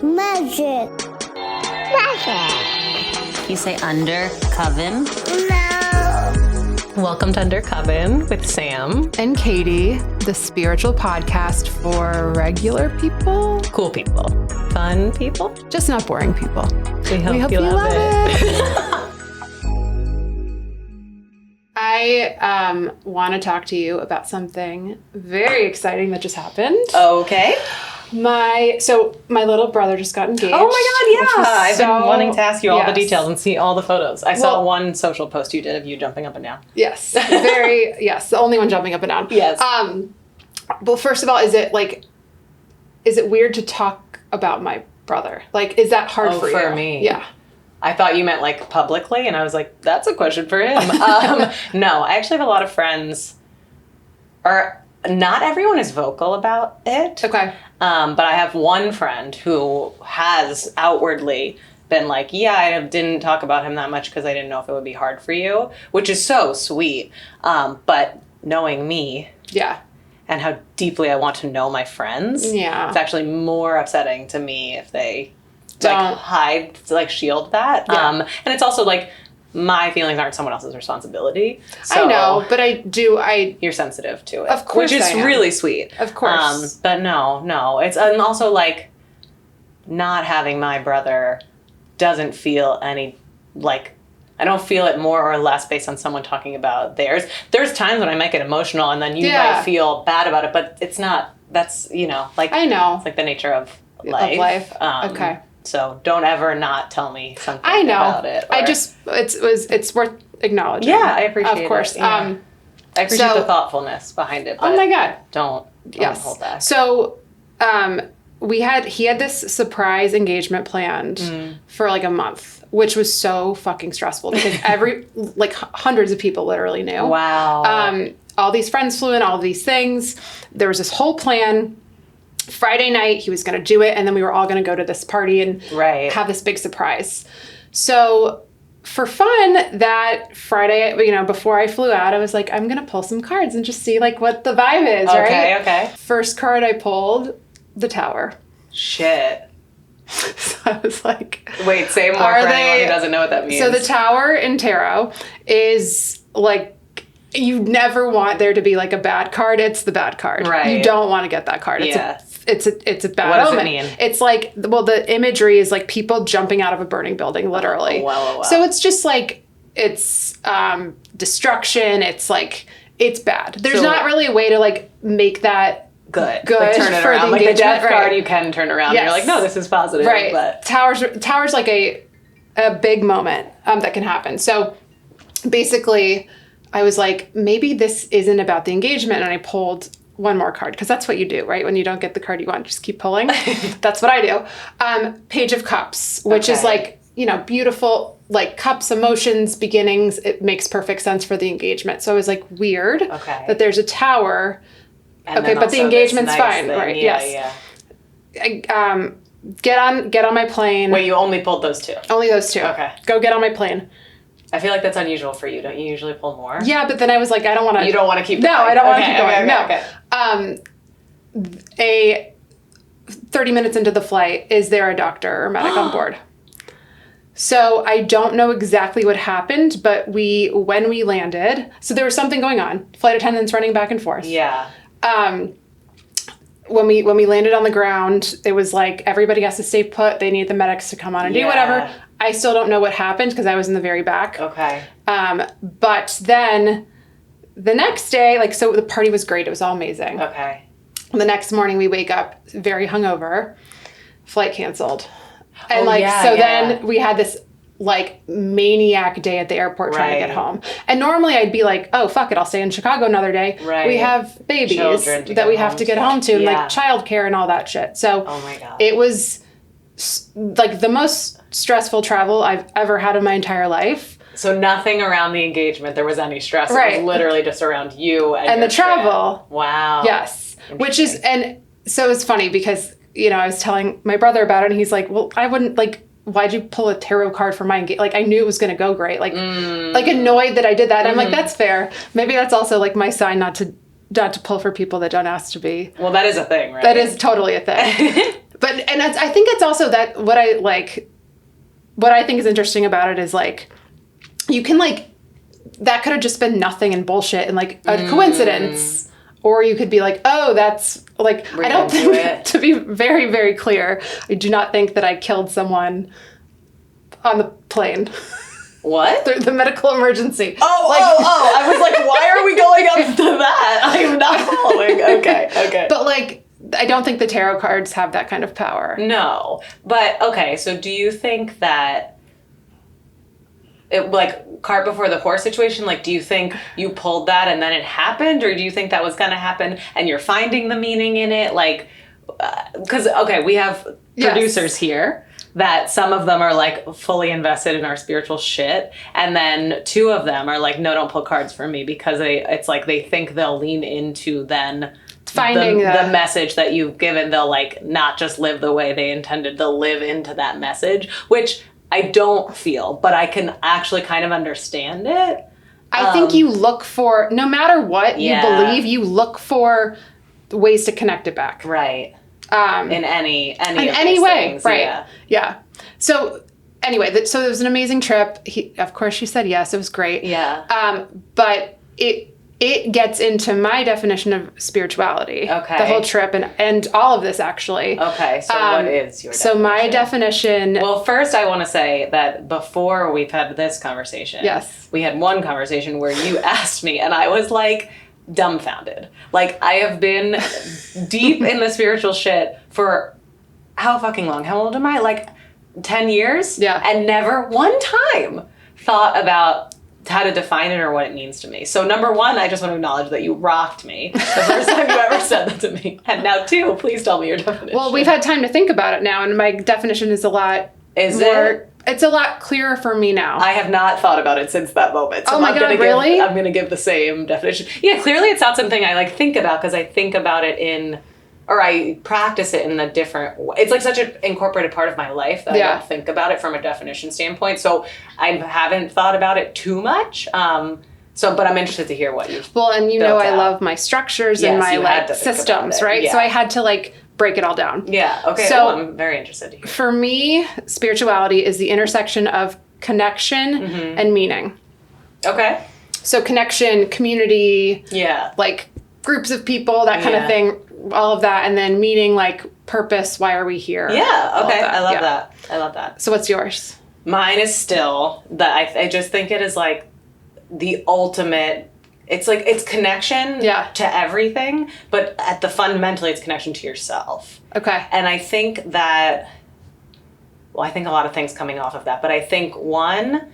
Magic. You say Under Coven? No. Welcome to Under Coven with Sam and Katie, the spiritual podcast for regular people. Cool people. Fun people. Just not boring people. We hope you love it. I want to talk to you about something very exciting that just happened. Okay. My little brother just got engaged. Oh my God, yeah. I've been wanting to ask you all the yes. details and see all the photos. I saw one social post you did of you jumping up and down. Yes. Yes. The only one jumping up and down. Yes. Well, first of all, is it weird to talk about my brother? Like, is that hard for you? For me? Yeah. I thought you meant like publicly, and I was like, that's a question for him. No, I actually have a lot of friends, or not everyone is vocal about it. Okay. But I have one friend who has outwardly been like, yeah, I didn't talk about him that much because I didn't know if it would be hard for you, which is so sweet. But knowing me. Yeah. And how deeply I want to know my friends. Yeah. It's actually more upsetting to me if they hide, shield that. Yeah. And it's also like my feelings aren't someone else's responsibility. So I know, but you're sensitive to it. Of course, which is really sweet. Of course. But no. It's and also like not having my brother doesn't feel any I don't feel it more or less based on someone talking about theirs. There's times when I might get emotional and then you might feel bad about it, but it's not. That's I know. It's like the nature of life. Okay. So don't ever not tell me something about it. It's worth acknowledging. Yeah, I appreciate it. Of course. Yeah. I appreciate the thoughtfulness behind it. But oh my God. Don't hold back. So, he had this surprise engagement planned for like a month, which was so fucking stressful because hundreds of people literally knew. Wow. All these friends flew in, all of these things. There was this whole plan. Friday night, he was going to do it, and then we were all going to go to this party and have this big surprise. So for fun, that Friday, before I flew out, I was like, I'm going to pull some cards and just see what the vibe is, right? Okay. First card I pulled, the Tower. Shit. So I was like... Wait, say more for anyone who doesn't know what that means. So the Tower in tarot is you never want there to be a bad card. It's the bad card. Right. You don't want to get that card. It's a bad what omen. What does it mean? It's the imagery is people jumping out of a burning building, literally. Wow. So it's just it's destruction. It's it's bad. There's not really a way to make that good. Turn it around. The the death right. card you can turn around. Yes. And you're like, no, this is positive. Right. But Tower's a big moment that can happen. So basically, I was like, maybe this isn't about the engagement, and I pulled one more card, because that's what you do, right? When you don't get the card you want, just keep pulling. That's what I do. Page of Cups, which is beautiful, cups, emotions, beginnings. It makes perfect sense for the engagement. So I was weird that there's a tower. And but the engagement's fine, thing. right? Yeah, yes. Yeah. Get on my plane. Wait, you only pulled those two? Only those two. Okay. Go get on my plane. I feel like that's unusual for you. Don't you usually pull more? Yeah, but then I was like, I don't want to... You don't want to keep going? No, I don't want to keep Okay. going. No. 30 minutes into the flight, is there a doctor or medic on board? So I don't know exactly what happened, but when we landed... So there was something going on. Flight attendants running back and forth. Yeah. When we landed on the ground, it was everybody has to stay put. They need the medics to come on and do whatever. I still don't know what happened because I was in the very back. Okay. But then the next day, so the party was great. It was all amazing. Okay. The next morning we wake up very hungover, flight canceled. And then we had this maniac day at the airport trying to get home. And normally I'd be like, oh, fuck it, I'll stay in Chicago another day. Right. We have babies that we have to get home to, and childcare and all that shit. So oh my God. It was the most stressful travel I've ever had in my entire life. So nothing around the engagement, there was any stress. Right. It was literally just around you and the travel. Trip. Wow. Yes. Which is, and so it's funny because, I was telling my brother about it, and he's like, well, I wouldn't, why'd you pull a tarot card for my engagement? I knew it was going to go great. Annoyed that I did that. And I'm like, that's fair. Maybe that's also my sign not to pull for people that don't ask to be. Well, that is a thing, right? That is totally a thing. and I think it's also that what I think is interesting about it is like, you can like, that could have just been nothing and bullshit and like a coincidence. Or you could be like, oh, that's like, I don't think, to be very, very clear, I do not think that I killed someone on the plane. What? The medical emergency. Oh. I was like, why are we going up to that? I am not following. Okay. But like, I don't think the tarot cards have that kind of power. No. But, okay, so do you think that, it, like, cart before the horse situation, like, do you think you pulled that and then it happened? Or do you think that was going to happen and you're finding the meaning in it? Like, because, okay, we have producers here that some of them are like fully invested in our spiritual shit, and then two of them are like, no, don't pull cards for me, because it's like they think they'll lean into then finding the message that you've given. They'll like not just live the way they intended, they'll live into that message, which I don't feel, but I can actually kind of understand it. I think you look for, no matter what you believe, you look for ways to connect it back. Right. In any way, things, right? Yeah. So anyway, so it was an amazing trip. Of course, she said yes. It was great. Yeah. But it gets into my definition of spirituality. Okay. The whole trip and all of this actually. Okay. So what is your definition? So my definition. Well, first I want to say that before we've had this conversation, yes, we had one conversation where you asked me, and I was like, dumbfounded. Like, I have been deep in the spiritual shit for how fucking long? How old am I? Like 10 years? Yeah. And never one time thought about how to define it or what it means to me. So number one, I just want to acknowledge that you rocked me the first time you ever said that to me. And now two, please tell me your definition. Well, we've had time to think about it now, and my definition is a lot more... It's a lot clearer for me now. I have not thought about it since that moment. So oh my God, really? I'm going to give the same definition. Yeah, clearly it's not something I like think about, because I think about it or I practice it in a different way. It's like such an incorporated part of my life that I don't think about it from a definition standpoint. So I haven't thought about it too much. But I'm interested to hear what you've Well, and you know, I love my structures and my like systems, right? Yeah. So I had to like break it all down. Yeah. Okay. So I'm very interested to hear. For me, spirituality is the intersection of connection and meaning. Okay. So connection, community, like groups of people, that kind of thing, all of that, and then meaning, like purpose. Why are we here? Yeah. Okay. I love that. I love that. So what's yours? Mine is still that I just think it is like the ultimate. It's like, it's connection to everything, but fundamentally it's connection to yourself. Okay. And I think that, I think a lot of things coming off of that, but I think one,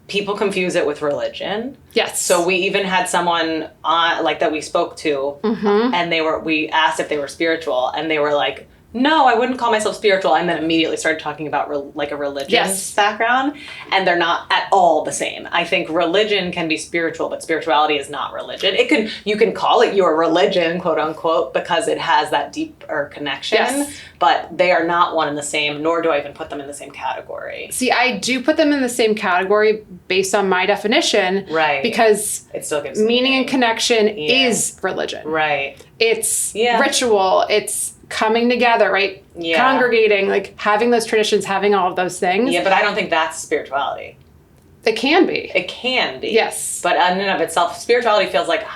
people confuse it with religion. Yes. So we even had someone on, like, that we spoke to, and we asked if they were spiritual, and they were like, no, I wouldn't call myself spiritual, and then immediately started talking about like a religious background, and they're not at all the same. I think religion can be spiritual, but spirituality is not religion. You can call it your religion, quote unquote, because it has that deeper connection, but they are not one and the same, nor do I even put them in the same category. See, I do put them in the same category based on my definition, right? Because it still gives meaning and connection is religion, right? It's ritual. It's coming together, right? Yeah. Congregating, like having those traditions, having all of those things. Yeah, but I don't think that's spirituality. It can be. It can be. Yes. But in and of itself, spirituality feels like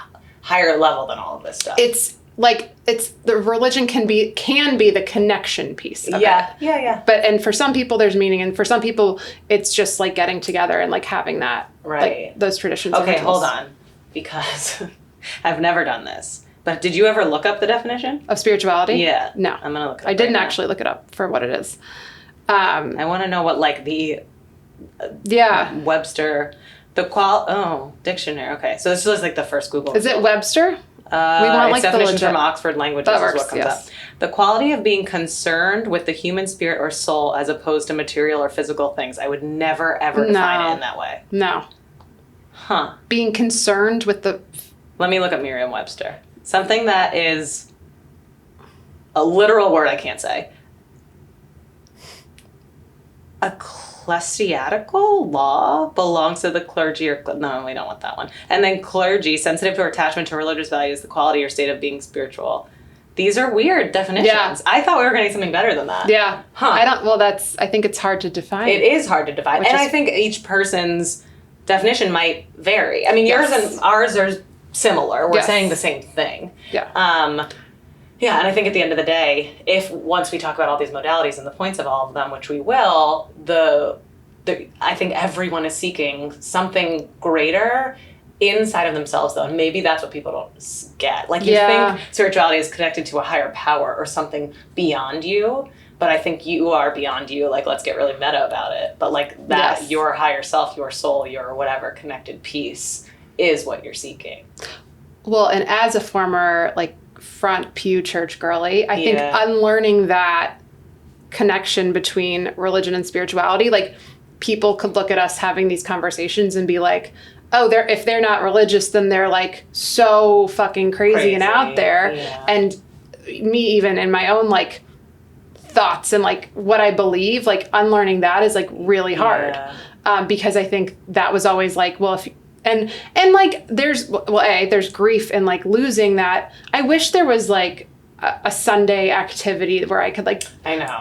higher level than all of this stuff. It's like, the religion can be the connection piece of it. Yeah. But, and for some people there's meaning, and for some people it's just like getting together and like having that, like those traditions. Okay, hold on. Because I've never done this. But did you ever look up the definition? Of spirituality? Yeah. No. I'm going to look it up. I didn't actually look it up for what it is. I want to know what, like, the Webster, dictionary. Okay. So this is like the first Google. Is it Webster? We want like definition from Oxford Languages is what comes up. The quality of being concerned with the human spirit or soul as opposed to material or physical things. I would never, ever define it in that way. No. Huh. Being concerned with the... Let me look up Merriam-Webster. Something that is a literal word I can't say. Ecclesiastical law belongs to the clergy or... No, we don't want that one. And then clergy, sensitive to attachment to religious values, the quality or state of being spiritual. these are weird definitions. Yeah. I thought we were getting something better than that. Yeah. Huh. I think it's hard to define. It is hard to define. And I think each person's definition might vary. I mean, yours and ours are similar. We're saying the same thing. Yeah. Yeah, and I think at the end of the day, if once we talk about all these modalities and the points of all of them, which we will, I think everyone is seeking something greater inside of themselves, though, and maybe that's what people don't get. Like, you think spirituality is connected to a higher power or something beyond you, but I think you are beyond you. Like, let's get really meta about it. But, like, that your higher self, your soul, your whatever connected piece is what you're seeking. Well, and as a former, like, front pew church girly, I think unlearning that connection between religion and spirituality, like, people could look at us having these conversations and be like, oh, if they're not religious, then they're like so fucking crazy and out there. Yeah. And me, even in my own like thoughts and like what I believe, like unlearning that is like really hard. Because I think that was always like, well, if and like there's grief in like losing that. I wish there was like a Sunday activity where I could like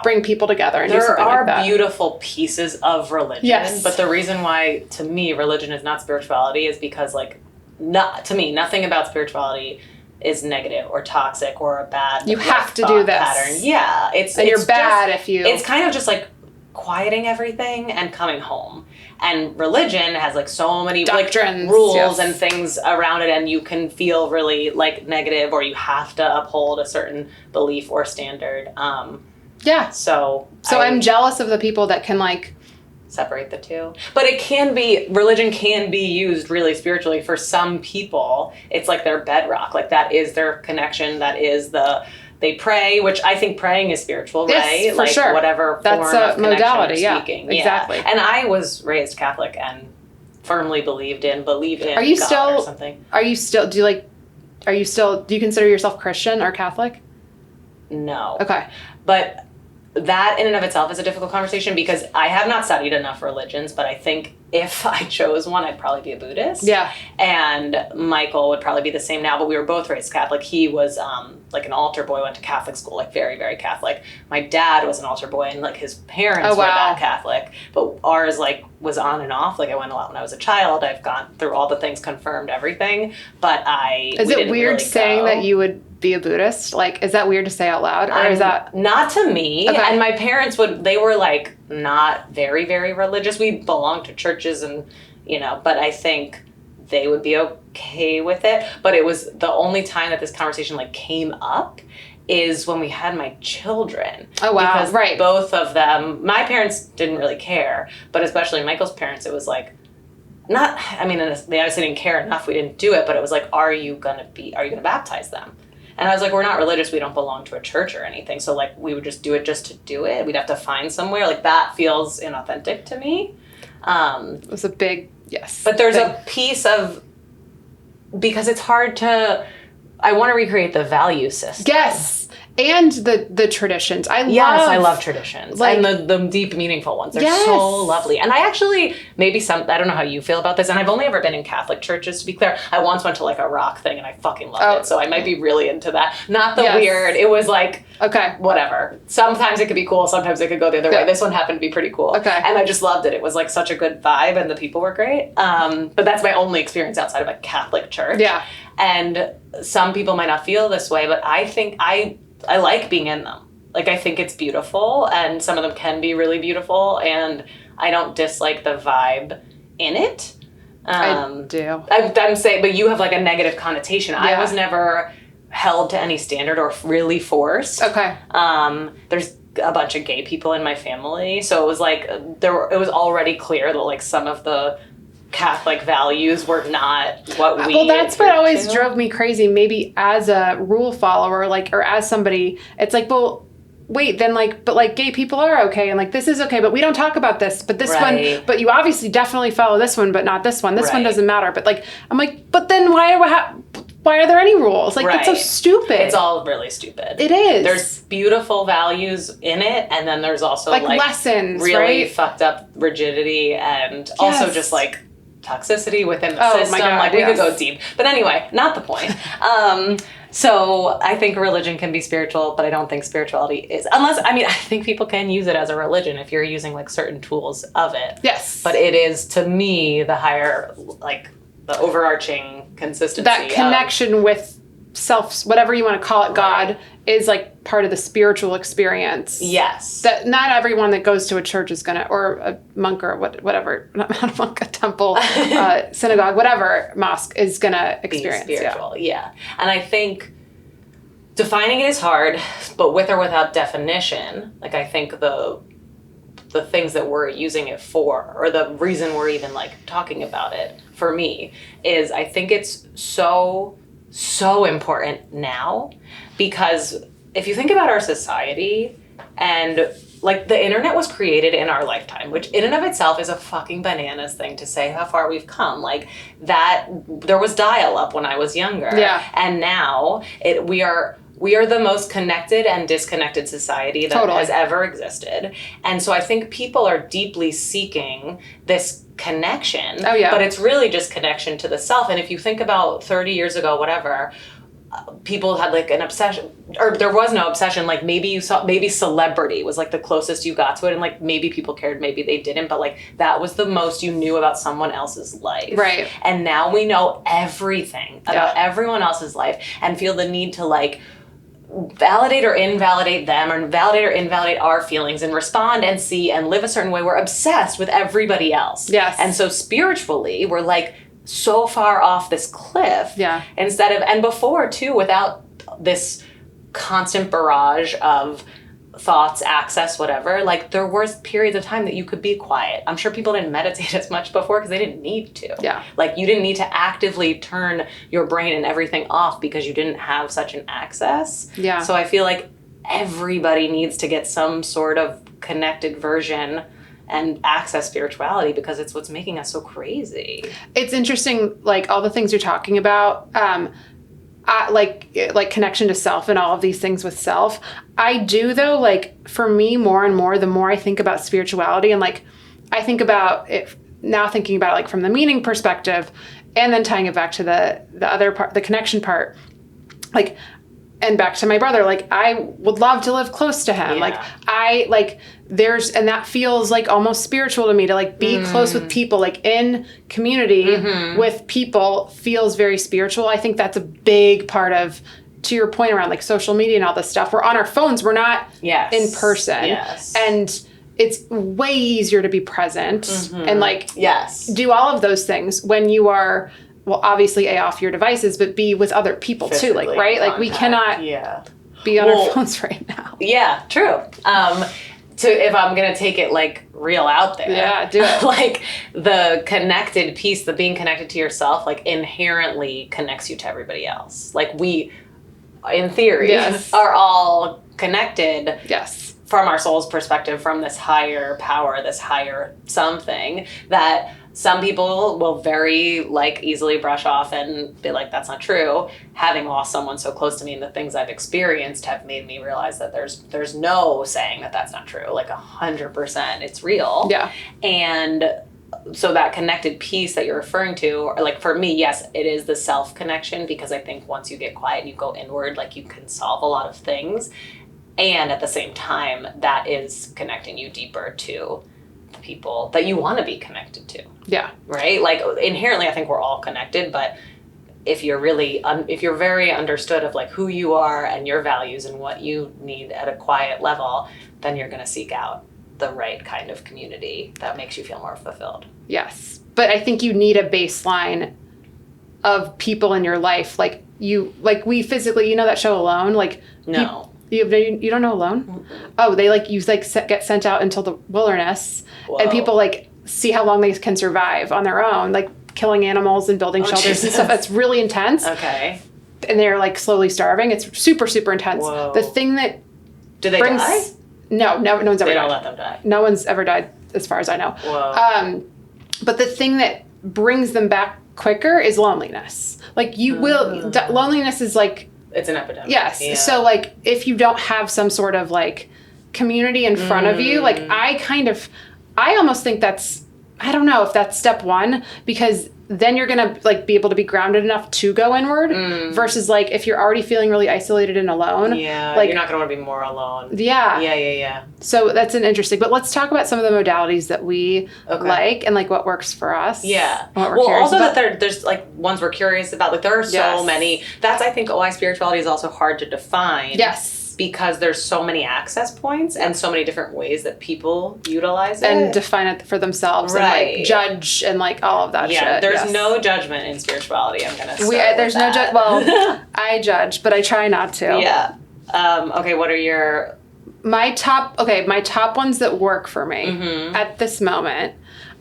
bring people together and do something like that. There are beautiful pieces of religion, but the reason why to me religion is not spirituality is because like to me nothing about spirituality is negative or toxic or a bad you have to do this pattern. Yeah, you're bad if you. It's kind of just like quieting everything and coming home. And religion has like so many doctrines, like rules and things around it, and you can feel really like negative, or you have to uphold a certain belief or standard. So I'm jealous of the people that can like separate the two. But religion can be used really spiritually for some people. It's like their bedrock, like that is their connection. That is they pray, which I think praying is spiritual, right? Yes, for sure. Whatever that's form of modality, speaking. Exactly. And I was raised Catholic and firmly believe in God or something. Do you consider yourself Christian or Catholic? No. Okay. But that in and of itself is a difficult conversation because I have not studied enough religions, but I think if I chose one, I'd probably be a Buddhist. Yeah. And Michael would probably be the same now, but we were both raised Catholic. He was like an altar boy, went to Catholic school, like very, very Catholic. My dad was an altar boy and like his parents were that Catholic, but ours like was on and off. Like I went a lot when I was a child. I've gone through all the things, confirmed everything, but Is it weird saying that you would be a Buddhist? Like, is that weird to say out loud? Or is that... Not to me. Okay. And my parents they were like not very, very religious. We belonged to churches and, but I think they would be okay with it. But it was the only time that this conversation like came up is when we had my children. Oh, wow. Because both of them, my parents didn't really care, but especially Michael's parents, it was like, they obviously didn't care enough. We didn't do it, but it was like, are you going to baptize them? And I was like, we're not religious. We don't belong to a church or anything. So, like, we would just do it just to do it. We'd have to find somewhere. Like, that feels inauthentic to me. It was a big, yes. But there's a piece of, because it's hard to, I want to recreate the value system. Yes. And the traditions. I love traditions. Like, and the deep, meaningful ones. They're so lovely. And I actually, I don't know how you feel about this, and I've only ever been in Catholic churches, to be clear. I once went to like a rock thing, and I fucking loved it, so I might be really into that. Not the weird. It was like, whatever. Sometimes it could be cool, sometimes it could go the other way. This one happened to be pretty cool. Okay. And I just loved it. It was like such a good vibe, and the people were great. But that's my only experience outside of a Catholic church. Yeah. And some people might not feel this way, but I think I like being in them. Like, I think it's beautiful, and some of them can be really beautiful, and I don't dislike the vibe in it. I do. I'm saying, but you have like a negative connotation. Yeah. I was never held to any standard or really forced. Okay. There's a bunch of gay people in my family, so it was like it was already clear that like some of the Catholic values were not what we... Well, that's what always drove me crazy. Maybe as a rule follower, like, or as somebody, it's like, well, wait, then like, but like gay people are okay, and like this is okay, but we don't talk about this, but this one, but you obviously definitely follow this one, but not this one. This one doesn't matter. But like, I'm like, but then why are there any rules? Like, that's so stupid. It's all really stupid. It is. There's beautiful values in it, and then there's also like lessons, really fucked up rigidity, and also just like toxicity within the system. My God, like we could go deep, but anyway, not the point. So I think religion can be spiritual, but I don't think spirituality is. I think people can use it as a religion if you're using like certain tools of it. Yes. But it is, to me, the higher, like the overarching consistency. That connection with self, whatever you want to call it, God, is like part of the spiritual experience. Yes. That not everyone that goes to a church is going to, or a monk or whatever, not a monk, a temple, synagogue, whatever, mosque is going to experience. Be spiritual, yeah. And I think defining it is hard, but with or without definition, like I think the things that we're using it for, or the reason we're even like talking about it for me, is I think it's so important now, because if you think about our society, and like the internet was created in our lifetime, which in and of itself is a fucking bananas thing to say how far we've come. Like that, there was dial-up when I was younger. Yeah. And now we are the most connected and disconnected society that has ever existed. And so I think people are deeply seeking this connection. Oh, yeah. But it's really just connection to the self. And if you think about 30 years ago, whatever, people had like an obsession, or there was no obsession. Like maybe celebrity was like the closest you got to it. And like maybe people cared, maybe they didn't. But like that was the most you knew about someone else's life. Right. And now we know everything about everyone else's life and feel the need to like validate or invalidate them, or validate or invalidate our feelings, and respond and see and live a certain way. We're obsessed with everybody else. Yes. And so spiritually, we're like so far off this cliff. Yeah. And before too, without this constant barrage of thoughts, access, whatever, like there were periods of time that you could be quiet. I'm sure people didn't meditate as much before because they didn't need to. Yeah. Like you didn't need to actively turn your brain and everything off because you didn't have such an access. Yeah. So I feel like everybody needs to get some sort of connected version and access spirituality, because it's what's making us so crazy. It's interesting, like all the things you're talking about, like connection to self and all of these things with self. I do though, like for me more and more, the more I think about spirituality, and like I think about it now, thinking about it like from the meaning perspective, and then tying it back to the other part, the connection part, like, and back to my brother, like I would love to live close to him. Yeah. And that feels like almost spiritual to me, to like be close with people, like in community with people feels very spiritual. I think that's a big part of, to your point around like social media and all this stuff. We're on our phones. We're not in person. Yes. And it's way easier to be present and like do all of those things when you are, well, obviously A, off your devices, but B, with other people too. Like, right? Like we cannot be on our phones right now. Yeah, true. If I'm going to take it like real out there. Yeah, do it. Like the connected piece, the being connected to yourself, like inherently connects you to everybody else. Like we, in theory, are all connected. Yes. From our soul's perspective, from this higher power, this higher something that some people will very like easily brush off and be like, that's not true. Having lost someone so close to me, and the things I've experienced have made me realize that there's no saying that that's not true. Like 100%, it's real. Yeah. And so that connected piece that you're referring to, or like for me, yes, it is the self connection, because I think once you get quiet and you go inward, like you can solve a lot of things. And at the same time, that is connecting you deeper to the people that you want to be connected to. Yeah. Right? Like inherently, I think we're all connected, but if you're really, if you're very understood of like who you are and your values and what you need at a quiet level, then you're going to seek out the right kind of community that makes you feel more fulfilled. Yes. But I think you need a baseline of people in your life. Like we physically, you know that show Alone? Like, no. You don't know Alone? Mm-hmm. Oh, they like, you like get sent out into the wilderness. Whoa. And people like see how long they can survive on their own, like killing animals and building shelters Jesus. And stuff. It's really intense. Okay. And they're like slowly starving. It's super, super intense. Whoa. The thing that do they die? No one's ever died. They don't let them die. No one's ever died as far as I know. Whoa. But the thing that brings them back quicker is loneliness. Like you will, loneliness is like, it's an epidemic. Yes. Yeah. So like if you don't have some sort of like community in front of you, like I almost think that's, I don't know if that's step one, because then you're gonna like be able to be grounded enough to go inward versus like if you're already feeling really isolated and alone. Yeah, like you're not gonna want to be more alone. Yeah. So that's an interesting. But let's talk about some of the modalities that we like and like what works for us. Yeah. And what we're Well, curious also about. that there's like ones we're curious about. Like there are so many. That's I think why spirituality is also hard to define. Yes. Because there's so many access points and so many different ways that people utilize it. And define it for themselves and like judge and like all of that shit. Yeah, there's no judgment in spirituality. I'm gonna start there's no judge. Well, I judge, but I try not to. Yeah. Okay, what are your my top ones that work for me at this moment?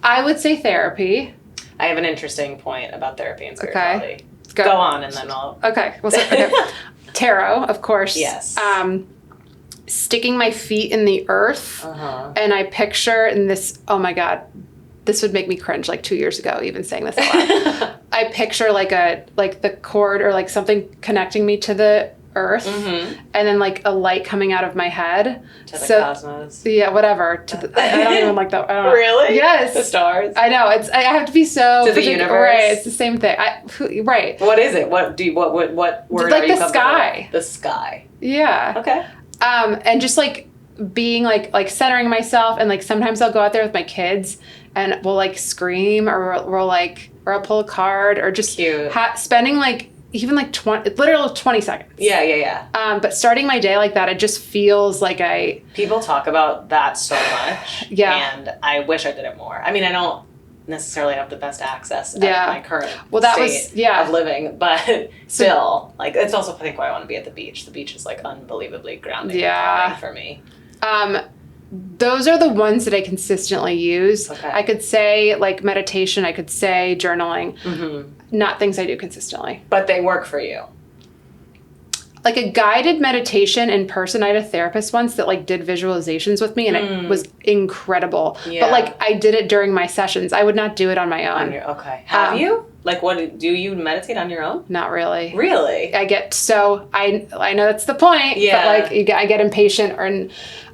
I would say therapy. I have an interesting point about therapy and spirituality. Okay. Go on and then I'll Okay. Well, tarot, of course. Yes. Sticking my feet in the earth, and I picture in this. Oh my god, this would make me cringe. Like 2 years ago, even saying this out loud. I picture like the cord or like something connecting me to the earth, and then like a light coming out of my head to the cosmos. Yeah, whatever. I don't even like that. I don't know. Really? Yes. The stars. I know. I have to be so to the universe. Right. It's the same thing. Right. What is it? What word like are you the sky. The sky. Yeah. Okay. And just like being like centering myself, and like sometimes I'll go out there with my kids and we'll like scream or I'll pull a card or just spending like even like 20 seconds. Yeah. But starting my day like that, it just feels like people talk about that so much. Yeah. And I wish I did it more. I mean, I don't necessarily have the best access at my current state of living, but still, like, it's also I think why I want to be at the beach. The beach is like unbelievably grounding and calming for me. Those are the ones that I consistently use. Okay. I could say like meditation, I could say journaling, not things I do consistently. But they work for you. Like a guided meditation in person. I had a therapist once that like did visualizations with me, and it was incredible. Yeah. But like I did it during my sessions. I would not do it on my own. Okay. Have you? Like, what do you meditate on your own? Not really. Really? I get so I know that's the point. Yeah. But like I get impatient or.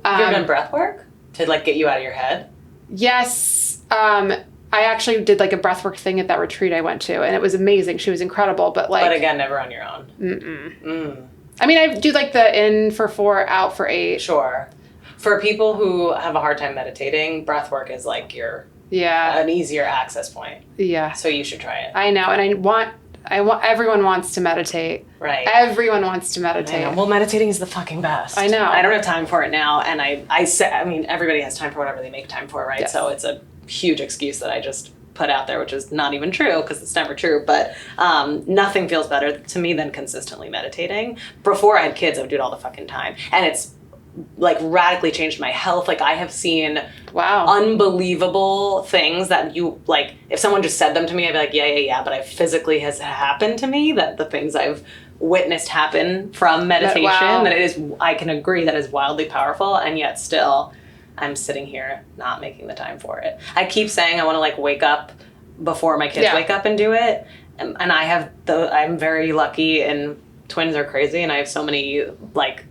Have you ever done breath work to like get you out of your head? Yes. I actually did like a breathwork thing at that retreat I went to, and it was amazing. She was incredible, but again, never on your own. I mean, I do like the in for 4, out for 8. Sure. For people who have a hard time meditating, breathwork is like an easier access point. Yeah. So you should try it. I know, and I want everyone wants to meditate. Right. Everyone wants to meditate. I know. Well, meditating is the fucking best. I know. I don't have time for it now, and I mean, everybody has time for whatever they make time for, right? Yes. So it's a huge excuse that I just put out there, which is not even true because it's never true. But nothing feels better to me than consistently meditating. Before I had kids, I would do it all the fucking time, and it's like radically changed my health. Like I have seen unbelievable things that you like. If someone just said them to me, I'd be like, yeah. But physically has happened to me that the things I've witnessed happen from meditation. That it is. I can agree that is wildly powerful, and yet still. I'm sitting here not making the time for it. I keep saying I want to like wake up before my kids wake up and do it. And I'm very lucky, and twins are crazy, and I have so many like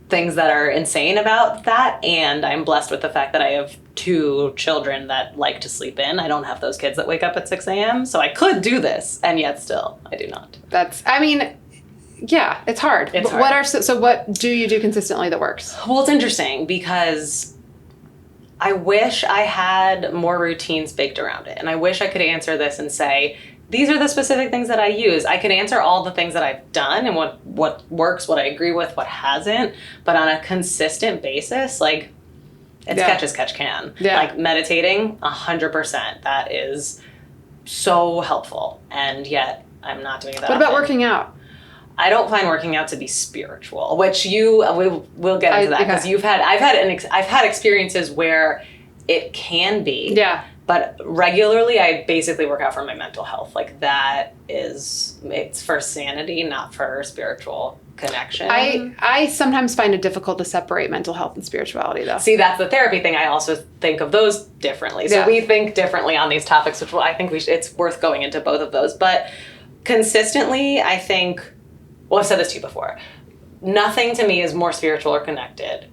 things that are insane about that. And I'm blessed with the fact that I have 2 children that like to sleep in. I don't have those kids that wake up at 6 a.m. So I could do this, and yet still I do not. Yeah, it's hard. It's hard. What do you do consistently that works? Well, it's interesting because I wish I had more routines baked around it. And I wish I could answer this and say, these are the specific things that I use. I can answer all the things that I've done and what works, what I agree with, what hasn't. But on a consistent basis, like, it's catch as catch can. Yeah. Like, meditating, 100%. That is so helpful. And yet, I'm not doing that. What about working out? I don't find working out to be spiritual, which we'll get into that because I've had experiences where it can be. Yeah. But regularly, I basically work out for my mental health. Like it's for sanity, not for spiritual connection. I sometimes find it difficult to separate mental health and spirituality, though. See, that's the therapy thing. I also think of those differently. So we think differently on these topics, which I think it's worth going into both of those. But consistently, I think. Well, I've said this to you before. Nothing to me is more spiritual or connected.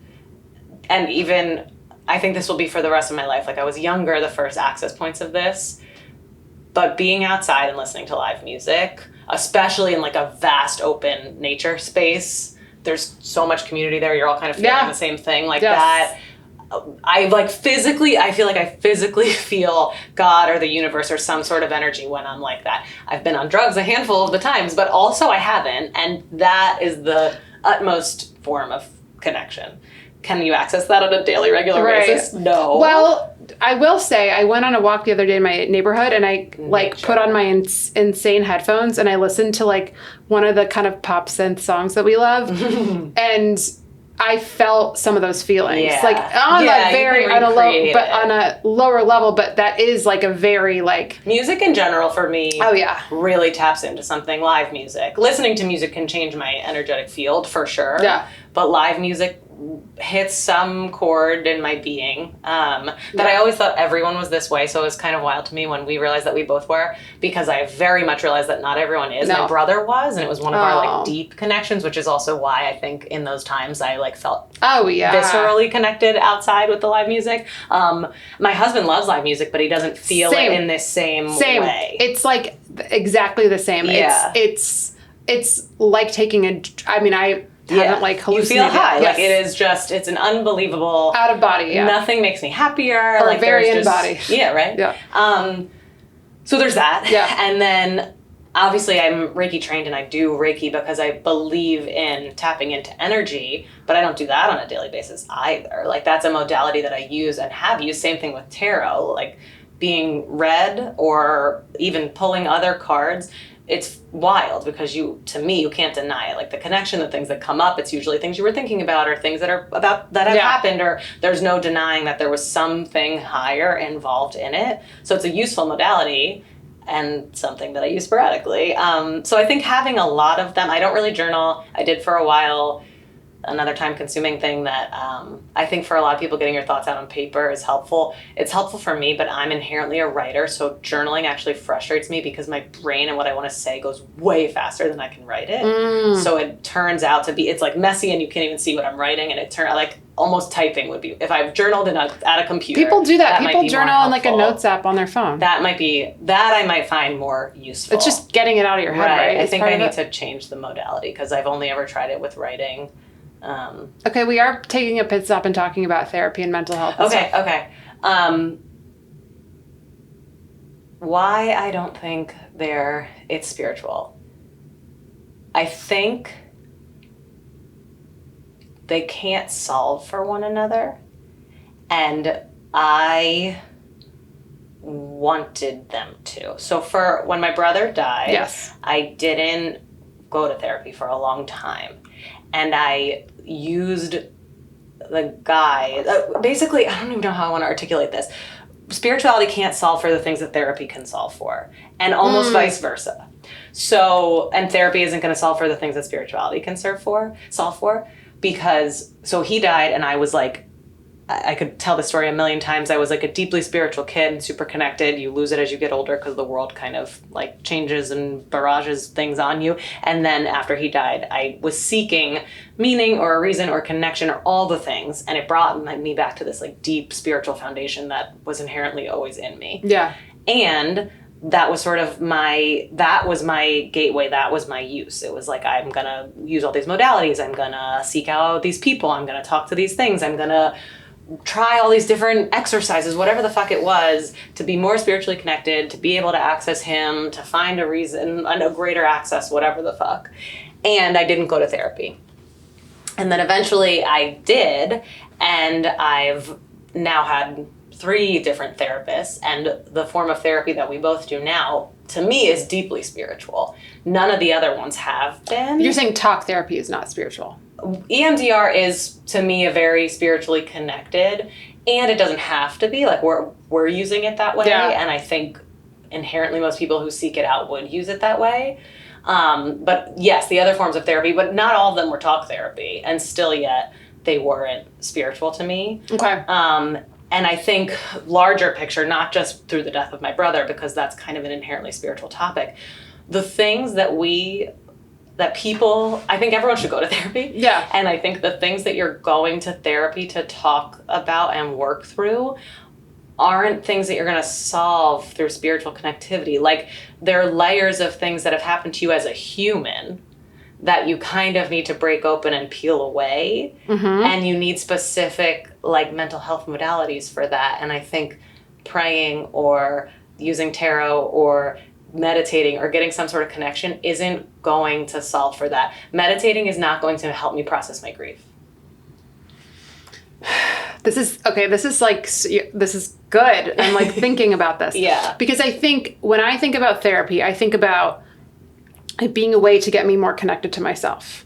And even, I think this will be for the rest of my life. Like I was younger, the first access points of this. But being outside and listening to live music, especially in like a vast open nature space, there's so much community there. You're all kind of feeling the same thing like that. I feel like I physically feel God or the universe or some sort of energy when I'm like that. I've been on drugs a handful of the times, but also I haven't. And that is the utmost form of connection. Can you access that on a daily, regular basis? No. Well, I will say I went on a walk the other day in my neighborhood and I put on my insane headphones and I listened to like one of the kind of pop synth songs that we love. And I felt some of those feelings, like on a lower level, but that is like a very like music in general for me. Oh yeah, really taps into something. Live music, listening to music can change my energetic field for sure. Yeah, but live music hits some chord in my being that I always thought everyone was this way, so it was kind of wild to me when we realized that we both were, because I very much realized that not everyone is. My brother was, and it was one of our like deep connections, which is also why I think in those times I like felt viscerally connected outside with the live music. My husband loves live music, but he doesn't feel it in this same way. It's like exactly the same. It's like taking I haven't like hallucinated. You feel high. Like it is just, it's an unbelievable out of body. Nothing makes me happier. Or like very in body. Yeah, right? Yeah. So there's that. Yeah. And then obviously I'm Reiki trained and I do Reiki because I believe in tapping into energy, but I don't do that on a daily basis either. Like that's a modality that I use and have used. Same thing with tarot, like being read or even pulling other cards. It's wild because you can't deny it. Like the connection, the things that come up, it's usually things you were thinking about or things that have happened, or there's no denying that there was something higher involved in it. So it's a useful modality and something that I use sporadically. So I think having a lot of them, I don't really journal. I did for a while. Another time consuming thing that I think for a lot of people, getting your thoughts out on paper is helpful. It's helpful for me, but I'm inherently a writer, so journaling actually frustrates me because my brain and what I want to say goes way faster than I can write it. So it turns out to be, it's like messy and you can't even see what I'm writing, and it turns out like almost typing would be, if I've journaled at a computer. People do that. People journal in like a notes app on their phone. That I might find more useful. It's just getting it out of your head, right? I think I need to change the modality because I've only ever tried it with writing. Okay, we are taking a pit stop and talking about therapy and mental health. Okay. Why I don't think it's spiritual. I think they can't solve for one another, and I wanted them to. So when my brother died, I didn't go to therapy for a long time. And I used the guy, basically, I don't even know how I want to articulate this. Spirituality can't solve for the things that therapy can solve for, and almost vice versa. So, and therapy isn't going to solve for the things that spirituality can solve for, because, so he died and I was like, I could tell the story a million times. I was like a deeply spiritual kid, super connected. You lose it as you get older because the world kind of like changes and barrages things on you. And then after he died, I was seeking meaning or a reason or connection or all the things. And it brought me back to this like deep spiritual foundation that was inherently always in me. Yeah. And that was sort of my gateway. That was my use. It was like, I'm going to use all these modalities. I'm going to seek out these people. I'm going to talk to these things. I'm going to try all these different exercises, whatever the fuck it was, to be more spiritually connected, to be able to access him, to find a reason, a greater access, whatever the fuck. And I didn't go to therapy. And then eventually I did, and I've now had 3 different therapists, and the form of therapy that we both do now, to me, is deeply spiritual. None of the other ones have been. You're saying talk therapy is not spiritual. EMDR is, to me, a very spiritually connected, and it doesn't have to be. Like, we're using it that way, and I think inherently most people who seek it out would use it that way. But yes, the other forms of therapy, but not all of them were talk therapy, and still yet they weren't spiritual to me. Okay. And I think larger picture, not just through the death of my brother, because that's kind of an inherently spiritual topic, the things that people, I think everyone should go to therapy. Yeah. And I think the things that you're going to therapy to talk about and work through aren't things that you're going to solve through spiritual connectivity. Like, there are layers of things that have happened to you as a human that you kind of need to break open and peel away. And you need specific, like, mental health modalities for that. And I think praying or using tarot or meditating or getting some sort of connection isn't going to solve for that. Meditating is not going to help me process my grief. This is good. I'm like thinking about this. Yeah. Because I think when I think about therapy, I think about it being a way to get me more connected to myself.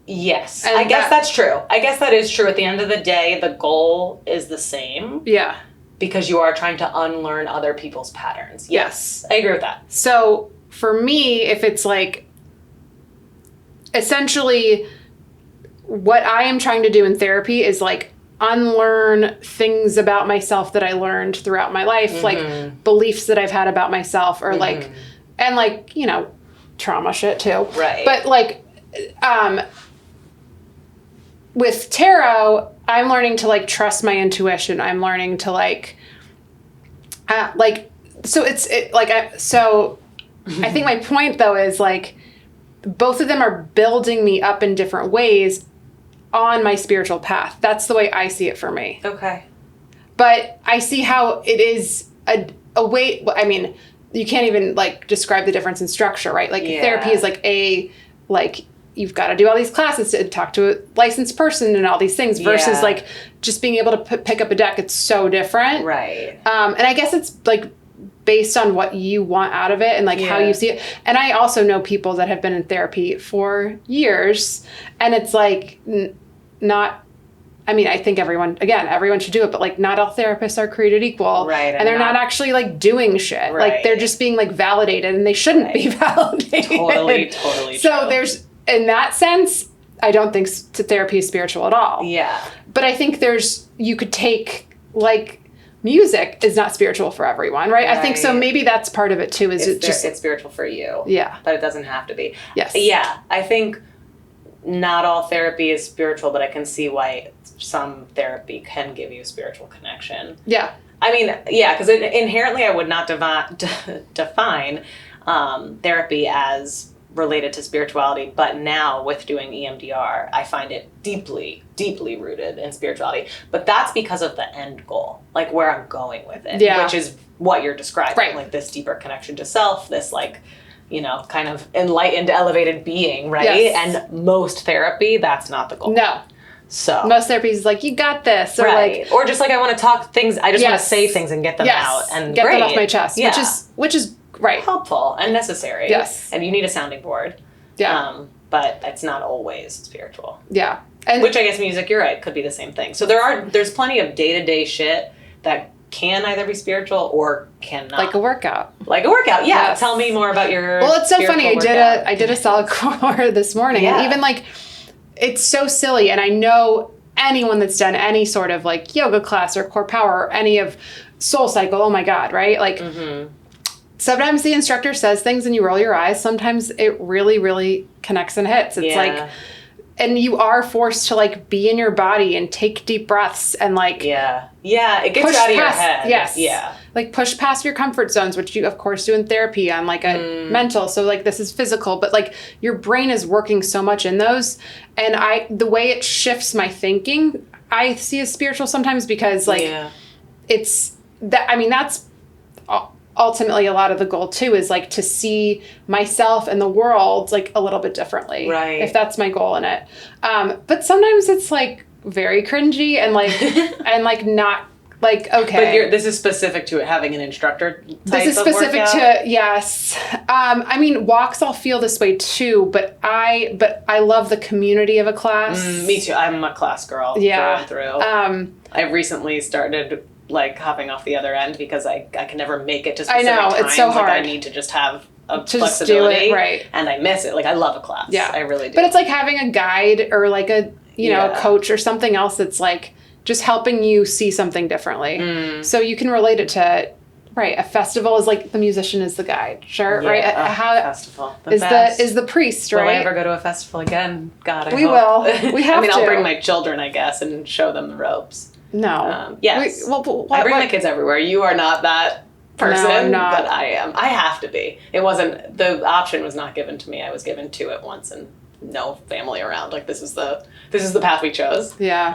Yes. And I guess that's true. I guess that is true. At the end of the day, the goal is the same. Yeah. Because you are trying to unlearn other people's patterns. Yes. I agree with that. So for me, if it's like, essentially what I am trying to do in therapy is like unlearn things about myself that I learned throughout my life, like beliefs that I've had about myself, or like, and like, you know, trauma shit too. Right. But like, with tarot, I'm learning to like trust my intuition. I'm learning to like, so I think my point though is like, both of them are building me up in different ways on my spiritual path. That's the way I see it for me. Okay. But I see how it is a way, I mean, you can't even like describe the difference in structure, right? Like therapy is like you've got to do all these classes to talk to a licensed person and all these things versus like just being able to pick up a deck. It's so different. Right. And I guess it's like based on what you want out of it and like how you see it. And I also know people that have been in therapy for years, and it's like not, I mean, I think everyone should do it, but like not all therapists are created equal. Right. And they're not actually like doing shit. Right. Like they're just being like validated, and they shouldn't be validated. Totally So true. there's, in that sense, I don't think therapy is spiritual at all. Yeah. But I think you could take like, music is not spiritual for everyone, right? I think so. Maybe that's part of it too. It's spiritual for you. Yeah. But it doesn't have to be. Yes. Yeah. I think not all therapy is spiritual, but I can see why some therapy can give you spiritual connection. Yeah. I mean, yeah, because inherently I would not define therapy as related to spirituality, but now with doing EMDR, I find it deeply, deeply rooted in spirituality. But that's because of the end goal, like where I'm going with it, which is what you're describing, right. Like this deeper connection to self, this like, you know, kind of enlightened, elevated being, right? Yes. And most therapy, that's not the goal. No. So most therapies is like, you got this, or right. like, or just like I want to talk things, I just want to say things and get them out and get them off my chest, yeah. which is right, helpful and necessary. Yes. And you need a sounding board. Yeah. But it's not always spiritual. Yeah. And which I guess music, you're right, could be the same thing. So there's plenty of day-to-day shit that can either be spiritual or cannot. like a workout. Yeah. Yes. Tell me more about your Well, it's so funny. workout. I did a solid core this morning, and even like, it's so silly. And I know anyone that's done any sort of like yoga class or core power or any of Soul Cycle, oh my God, right? Like, sometimes the instructor says things and you roll your eyes. Sometimes it really, really connects and hits. It's like, and you are forced to like be in your body and take deep breaths and like, it gets you out of your head. Yes. Yeah. Like push past your comfort zones, which you of course do in therapy on like a mental. So like this is physical, but like your brain is working so much in those. And the way it shifts my thinking, I see as spiritual sometimes because like it's that, I mean, that's ultimately a lot of the goal too, is like to see myself and the world like a little bit differently. Right. If that's my goal in it. But sometimes it's like very cringy and like, and like not like, okay. But this is specific to having an instructor type This is of specific workout? to, yes. I mean, walks I'll feel this way too, but I love the community of a class. Me too. I'm a class girl through and through. I've recently started like hopping off the other end because I can never make it to specific times. It's so hard. Like, I need to just have a to flexibility. just do it, right. And I miss it. Like I love a class. Yeah. I really do. But it's like having a guide or like a, you know, a coach or something else that's like just helping you see something differently. So you can relate it to, right, a festival is like the musician is the guide, right? Festival. Is the priest, right? Will I ever go to a festival again? God, I We hope. will. We have I mean, to. I'll bring my children, I guess, and show them the ropes. No. Yes. Why, I bring my kids everywhere. You are not that person, No, I'm not. but I am. I have to be. It wasn't, the option was not given to me. I was given two at once and no family around. Like, this is the path we chose. Yeah.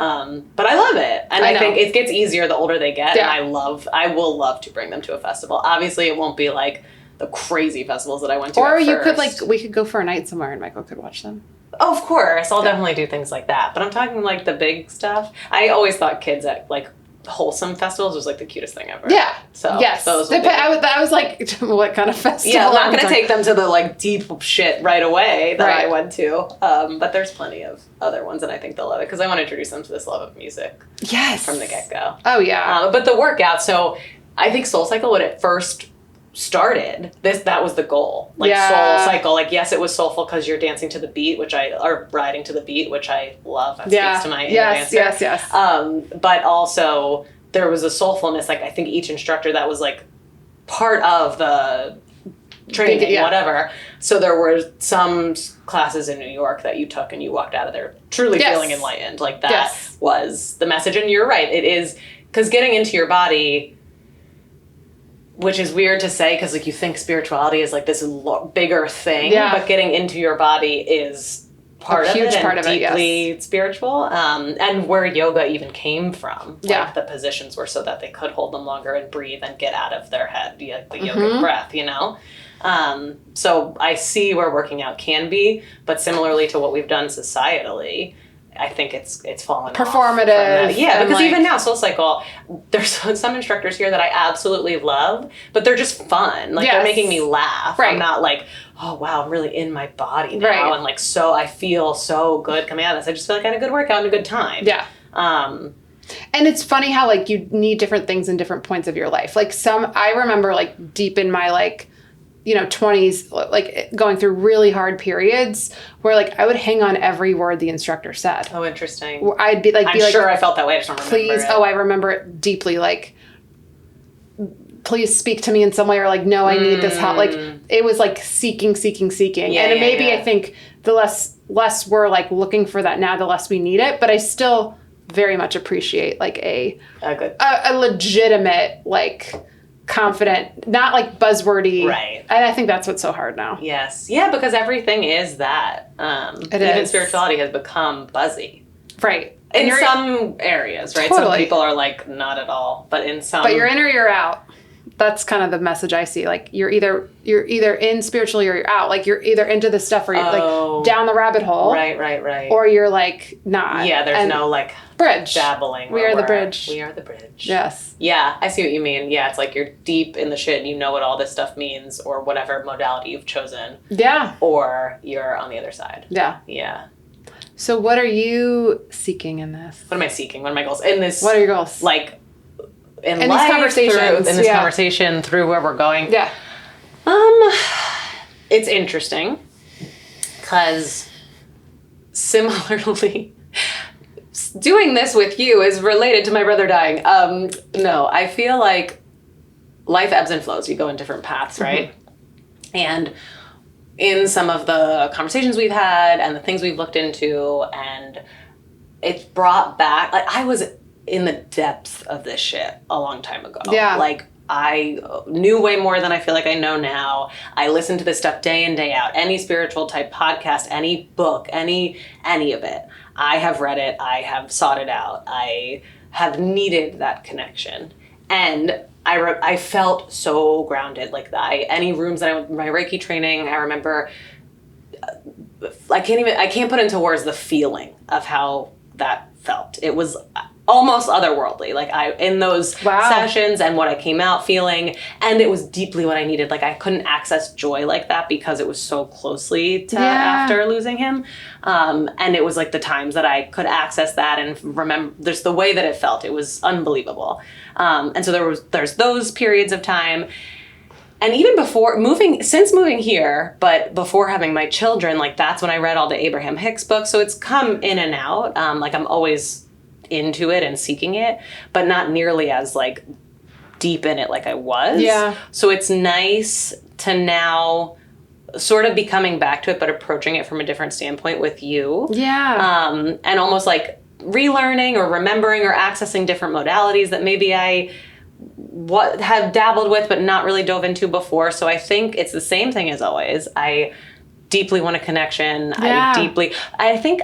But I love it. And I I think know. it gets easier the older they get. Yeah. And I will love to bring them to a festival. Obviously, it won't be like the crazy festivals that I went to Or at you could, first. we could go for a night somewhere and Michael could watch them. Oh, of course. I'll definitely do things like that. But I'm talking like the big stuff. I always thought kids at like wholesome festivals was like the cutest thing ever. Yeah. So yes. those would be- I was like, what kind of festival? Yeah, I'm not are we going to talking- take them to the like deep shit right away that Right. I went to. But there's plenty of other ones and I think they'll love it because I want to introduce them to this love of music Yes. from the get-go. Oh, yeah. But the workout, so I think Soul Cycle when it first started, that was the goal. Like Yeah. Soul Cycle, like yes, it was soulful because you're dancing to the beat, or riding to the beat, which I love. That Yeah. speaks to my inner Yes, dancer. yes. But also there was a soulfulness, like I think each instructor that was like part of the training, Yeah. whatever. So there were some classes in New York that you took and you walked out of there truly Yes. feeling enlightened. Like that Yes. was the message. And you're right, it is, because getting into your body, which is weird to say because like you think spirituality is like this bigger thing, Yeah. but getting into your body is part of huge it and part of it, deeply spiritual, and where yoga even came from. Yeah. Like the positions were so that they could hold them longer and breathe and get out of their head, the Mm-hmm. yogic breath, you know? So I see where working out can be, but similarly to what we've done societally, I think it's fallen off from Performative that. Yeah, and, because like- even now, Soul Cycle, there's some instructors here that I absolutely love, but they're just fun. Like, they're Yes. making me laugh. Right. I'm not like, oh, wow, I'm really in my body now. Right. And like, so I feel so good coming out of this. I just feel like I had a good workout and a good time. Yeah. Um, And it's funny how like you need different things in different points of your life. Like I remember like deep in my like, 20s, like going through really hard periods where like I would hang on every word the instructor said. oh, interesting. I'd be like, I'm sure I felt that way. I just don't remember please. it. Oh, I remember it deeply. Like, please speak to me in some way, or like, no, I need this help. Like, it was like seeking. Yeah, and yeah, maybe yeah. I think the less we're like looking for that now, the less we need it. But I still very much appreciate like a Good. legitimate, like confident, not like buzzwordy. Right. And I think that's what's so hard now. Yes. Yeah, because everything is that. It Even is. spirituality has become buzzy. Right. In you're- some areas, right? Some Totally. people are like, not at all. But in some... But you're in or you're out. That's kind of the message I see. Like you're either in spiritually or you're out. Like you're either into the stuff or you're Oh. like down the rabbit hole. Right. Or you're like not. Yeah, there's And no like bridge. dabbling. We where are the we're- bridge. We are the bridge. Yes. Yeah, I see what you mean. Yeah, it's like you're deep in the shit and you know what all this stuff means or whatever modality you've chosen. Yeah. Or you're on the other side. Yeah. Yeah. So what are you seeking in this? What am I seeking? What are my goals? In this... What are your goals? Like... In these life, conversations, in this yeah. conversation, through where we're going. Yeah. It's interesting because similarly, doing this with you is related to my brother dying. No, I feel like life ebbs and flows. You go in different paths, right? And in some of the conversations we've had and the things we've looked into, and it's brought back, like I was in the depths of this shit a long time ago. Yeah. Like I knew way more than I feel like I know now. I listened to this stuff day in, day out. Any spiritual type podcast, any book, any of it. I have read it. I have sought it out. I have needed that connection. And I felt so grounded. Like any rooms that I went, my Reiki training, I remember, I can't put into words the feeling of how that felt. It was almost otherworldly, like in those sessions and what I came out feeling, and it was deeply what I needed. Like I couldn't access joy like that because it was so closely to after losing him, and it was like the times that I could access that and remember there's the way that it felt. It was unbelievable, and so there's those periods of time. And even since moving here, but before having my children, like that's when I read all the Abraham Hicks books. So it's come in and out. Like I'm always into it and seeking it, but not nearly as like deep in it like I was. Yeah. So it's nice to now sort of be coming back to it, but approaching it from a different standpoint with you. Yeah. And almost like relearning or remembering or accessing different modalities that maybe I have dabbled with but not really dove into before. So I think it's the same thing as always. I deeply want a connection. Yeah. I think,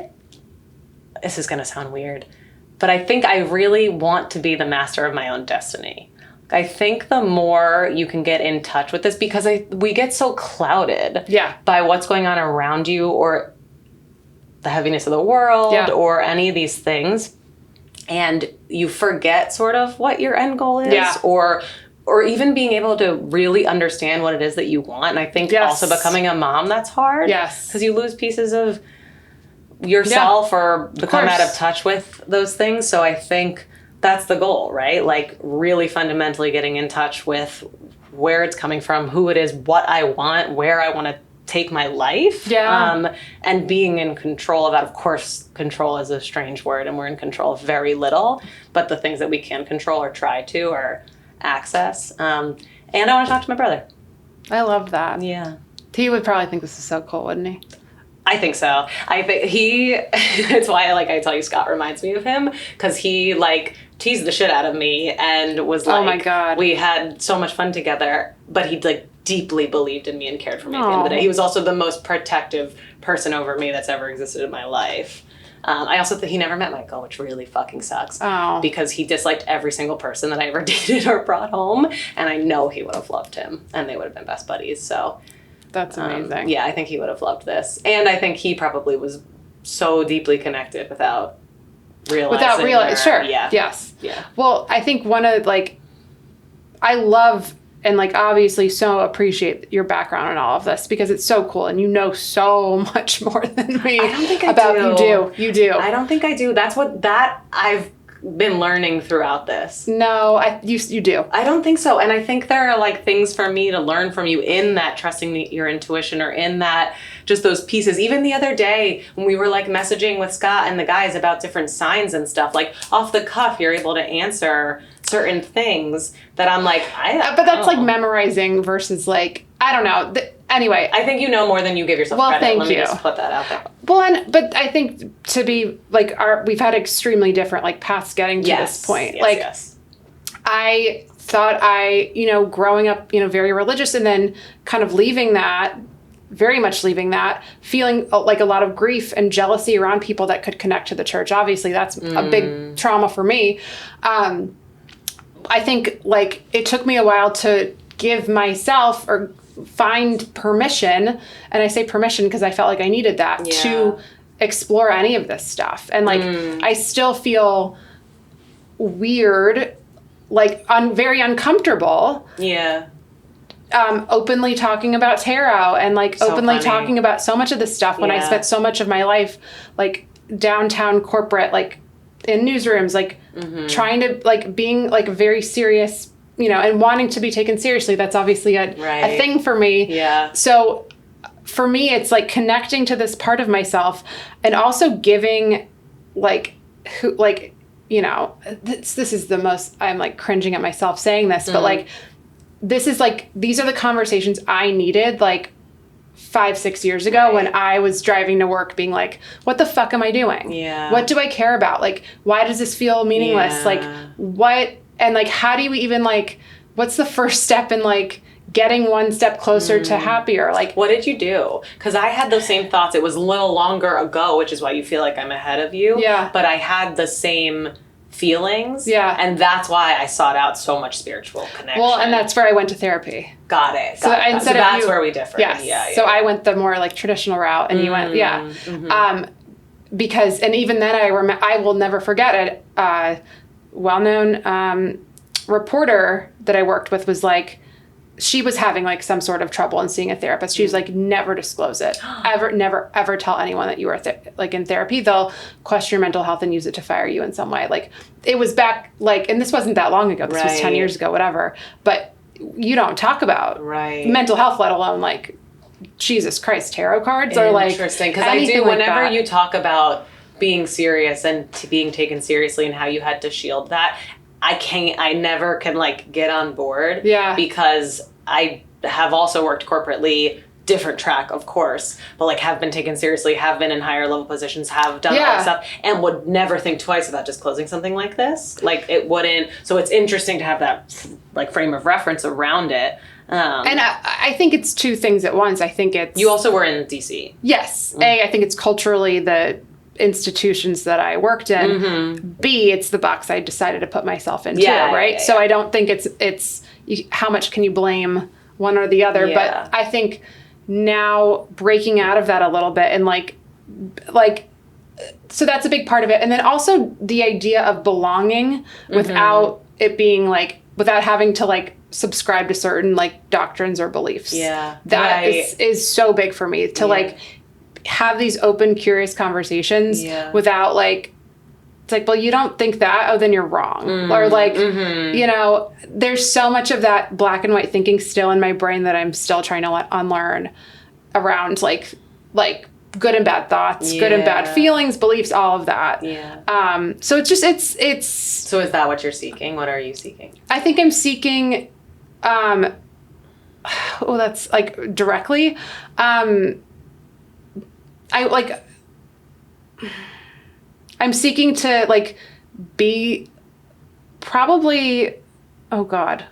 this is going to sound weird, but I think I really want to be the master of my own destiny. I think the more you can get in touch with this, because we get so clouded by what's going on around you or the heaviness of the world or any of these things. And you forget sort of what your end goal is or even being able to really understand what it is that you want. And I think also becoming a mom, that's hard. Yes. Because you lose pieces of yourself or become out of touch with those things. So I think that's the goal, right? Like really fundamentally getting in touch with where it's coming from, who it is, what I want, where I want to take my life. And being in control of that. Of course, control is a strange word and we're in control of very little, but the things that we can control or try to are access. And I want to talk to my brother. I love that. Yeah. He would probably think this is so cool, wouldn't he? I think so. I think it's why I tell you Scott reminds me of him, because he teased the shit out of me and was like, oh my God, we had so much fun together, but he deeply believed in me and cared for me at the end of the day. He was also the most protective person over me that's ever existed in my life. I also think he never met Michael, which really fucking sucks. Because he disliked every single person that I ever dated or brought home, and I know he would have loved him, and they would have been best buddies. So that's amazing. Yeah, I think he would have loved this, and I think he probably was so deeply connected without realizing. Sure. Yeah. Yes. Yeah. Well, I think one of I love and obviously so appreciate your background in all of this because it's so cool and you know so much more than me. I don't think I do. You do. I don't think I do. That's I've been learning throughout this. No, you do. I don't think so. And I think there are things for me to learn from you in that trusting your intuition or in that just those pieces. Even the other day when we were messaging with Scott and the guys about different signs and stuff, off the cuff, you're able to answer certain things that I'm but that's memorizing versus I don't know. Anyway, I think you know more than you give yourself credit. Thank Let me you. just put that out there. Well, but I think to be we've had extremely different paths getting to this point. Yes. I thought growing up, very religious and then kind of very much leaving that, feeling a lot of grief and jealousy around people that could connect to the church. Obviously, that's a big trauma for me. I think it took me a while to give myself or find permission, and I say permission because I felt like I needed that to explore any of this stuff. And I still feel weird, very uncomfortable. Yeah. Openly talking about tarot and openly funny. talking about so much of this stuff when I spent so much of my life downtown corporate, in newsrooms, trying to being very serious, and wanting to be taken seriously. That's obviously a thing for me. Yeah. So for me, it's connecting to this part of myself and also giving this is the most, I'm cringing at myself saying this, but this is these are the conversations I needed 5-6 years ago when I was driving to work being what the fuck am I doing? Yeah. What do I care about? Why does this feel meaningless? What, and how do you even what's the first step in getting one step closer to happier? What did you do? Because I had those same thoughts. It was a little longer ago, which is why you feel like I'm ahead of you. Yeah. But I had the same feelings. Yeah. And that's why I sought out so much spiritual connection. Well, and that's where I went to therapy. Got it. So that's where we differ. Yes. Yeah. So I went the more traditional route and you went, because, and even then I will never forget it. Well-known reporter that I worked with was she was having some sort of trouble and seeing a therapist. She was never disclose it. Never, ever tell anyone that you are in therapy. They'll question your mental health and use it to fire you in some way. It was back and this wasn't that long ago. This was 10 years ago, whatever. But you don't talk about mental health, let alone Jesus Christ, tarot cards or interesting. Because I do, whenever you talk about being serious and being taken seriously and how you had to shield that, I never can get on board. Yeah. Because I have also worked corporately different track, of course, but like have been taken seriously, have been in higher level positions, have done all that stuff, and would never think twice about disclosing something like this. Like it wouldn't. So it's interesting to have that like frame of reference around it. And I think it's two things at once. I think it's... You also were in DC. Yes. A, I think it's culturally the institutions that I worked in. B, it's the box I decided to put myself into, right? Yeah. So I don't think it's how much can you blame one or the other? But I think now breaking out of that a little bit and like, so that's a big part of it. And then also the idea of belonging without it being like, without having to like subscribe to certain like doctrines or beliefs. Yeah. That is so big for me to like have these open, curious conversations without like, it's like, well, you don't think that, oh, then you're wrong. Or like, you know, there's so much of that black and white thinking still in my brain that I'm still trying to unlearn around like good and bad thoughts, good and bad feelings, beliefs, all of that. Yeah. So it's just, it's. So is that what you're seeking? What are you seeking? I think I'm seeking, that's like directly. I'm seeking to like be probably, oh God.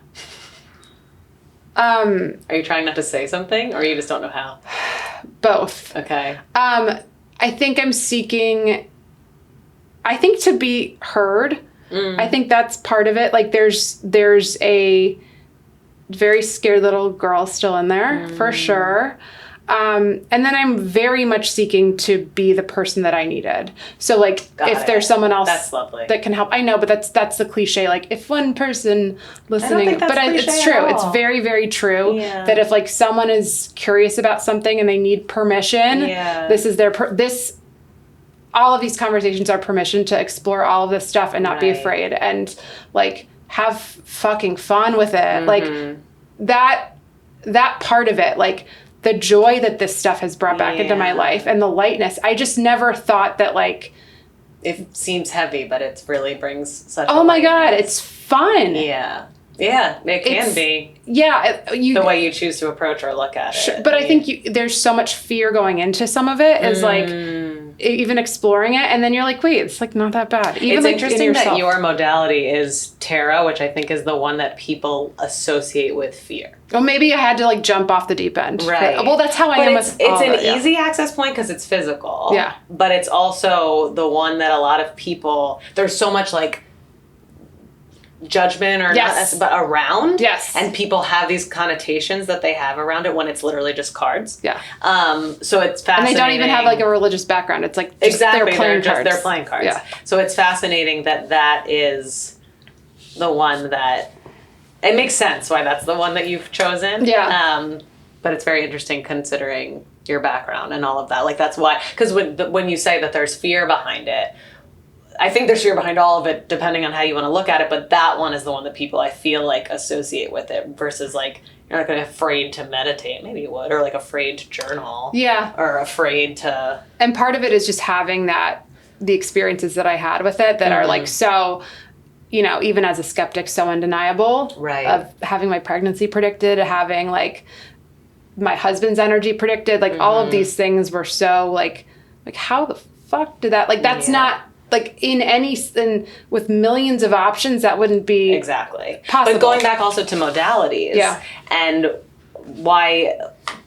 Are you trying not to say something or you just don't know how? Both. Okay. I think I'm seeking, to be heard. I think that's part of it. Like there's a very scared little girl still in there for sure. And then I'm very much seeking to be the person that I needed. So like if there's someone else that's lovely. That can help, I know, but that's the cliche. Like if one person listening, it's true. It's very, very true that if like someone is curious about something and they need permission, this is all of these conversations are permission to explore all of this stuff and not be afraid and like have fucking fun with it. Like that part of it, like the joy that this stuff has brought back into my life and the lightness. I just never thought that like... It seems heavy, but it really brings such oh my God, it's fun. Yeah. Yeah, it can be. Yeah. The way you choose to approach or look at it. But I think there's so much fear going into some of it is like even exploring it. And then you're like, wait, it's like not that bad. Even it's like interesting that your modality is tarot, which I think is the one that people associate with fear. Well, maybe I had to like jump off the deep end. Right. Well, that's how I am with it's an easy access point because it's physical. Yeah. But it's also the one that a lot of people, there's so much like judgment or not, but around. Yes. And people have these connotations that they have around it when it's literally just cards. Yeah. So it's fascinating. And they don't even have like a religious background. It's like just exactly they're playing cards. Yeah. So it's fascinating that is the one that it makes sense why that's the one that you've chosen. Yeah. But it's very interesting considering your background and all of that. Like that's why, because when you say that there's fear behind it, I think there's fear behind all of it, depending on how you want to look at it. But that one is the one that people I feel like associate with it versus like you're not going to be afraid to meditate. Maybe you would, or like afraid to journal. Yeah. Or afraid to. And part of it is just having the experiences that I had with it that are like so, you know, even as a skeptic, so undeniable. Right. Of having my pregnancy predicted, having like my husband's energy predicted, like all of these things were so like how the fuck did that? Like that's not. Like with millions of options, that wouldn't be exactly possible. But going back also to modalities, and why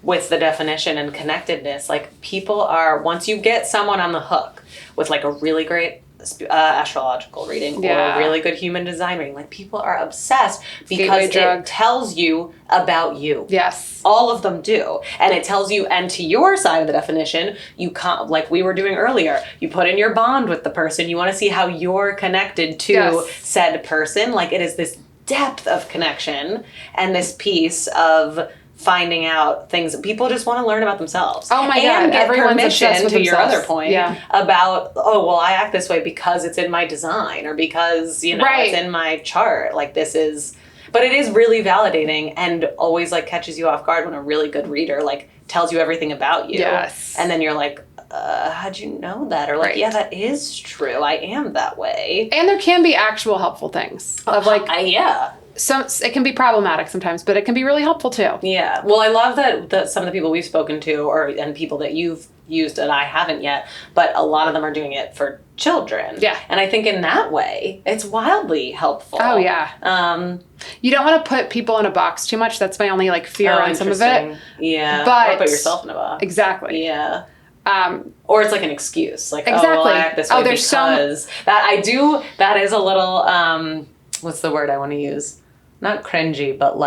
with the definition and connectedness, like people are once you get someone on the hook with like a really great astrological reading or a really good human design reading, like people are obsessed because it tells you about you. Yes. All of them do. And it tells you, and to your side of the definition, you can't, like we were doing earlier, you put in your bond with the person, you want to see how you're connected to said person. Like it is this depth of connection and this piece of finding out things that people just want to learn about themselves. Oh my God, and get everyone's permission obsessed with to your themselves. other point about, oh, well, I act this way because it's in my design or because, you know, it's in my chart. Like this is, but it is really validating and always like catches you off guard when a really good reader like tells you everything about you. Yes. And then you're like, how'd you know that? Or like, yeah, that is true. I am that way. And there can be actual helpful things of like, it can be problematic sometimes, but it can be really helpful too. Yeah. Well, I love that some of the people we've spoken to and people that you've used and I haven't yet, but a lot of them are doing it for children. Yeah. And I think in that way, it's wildly helpful. Oh, yeah. You don't want to put people in a box too much. That's my only fear on some of it. Yeah. But or put yourself in a box. Exactly. Yeah. Or it's like an excuse. Like, exactly. oh, well, I act this way there's because that is a little, what's the word I want to use? Not cringy, but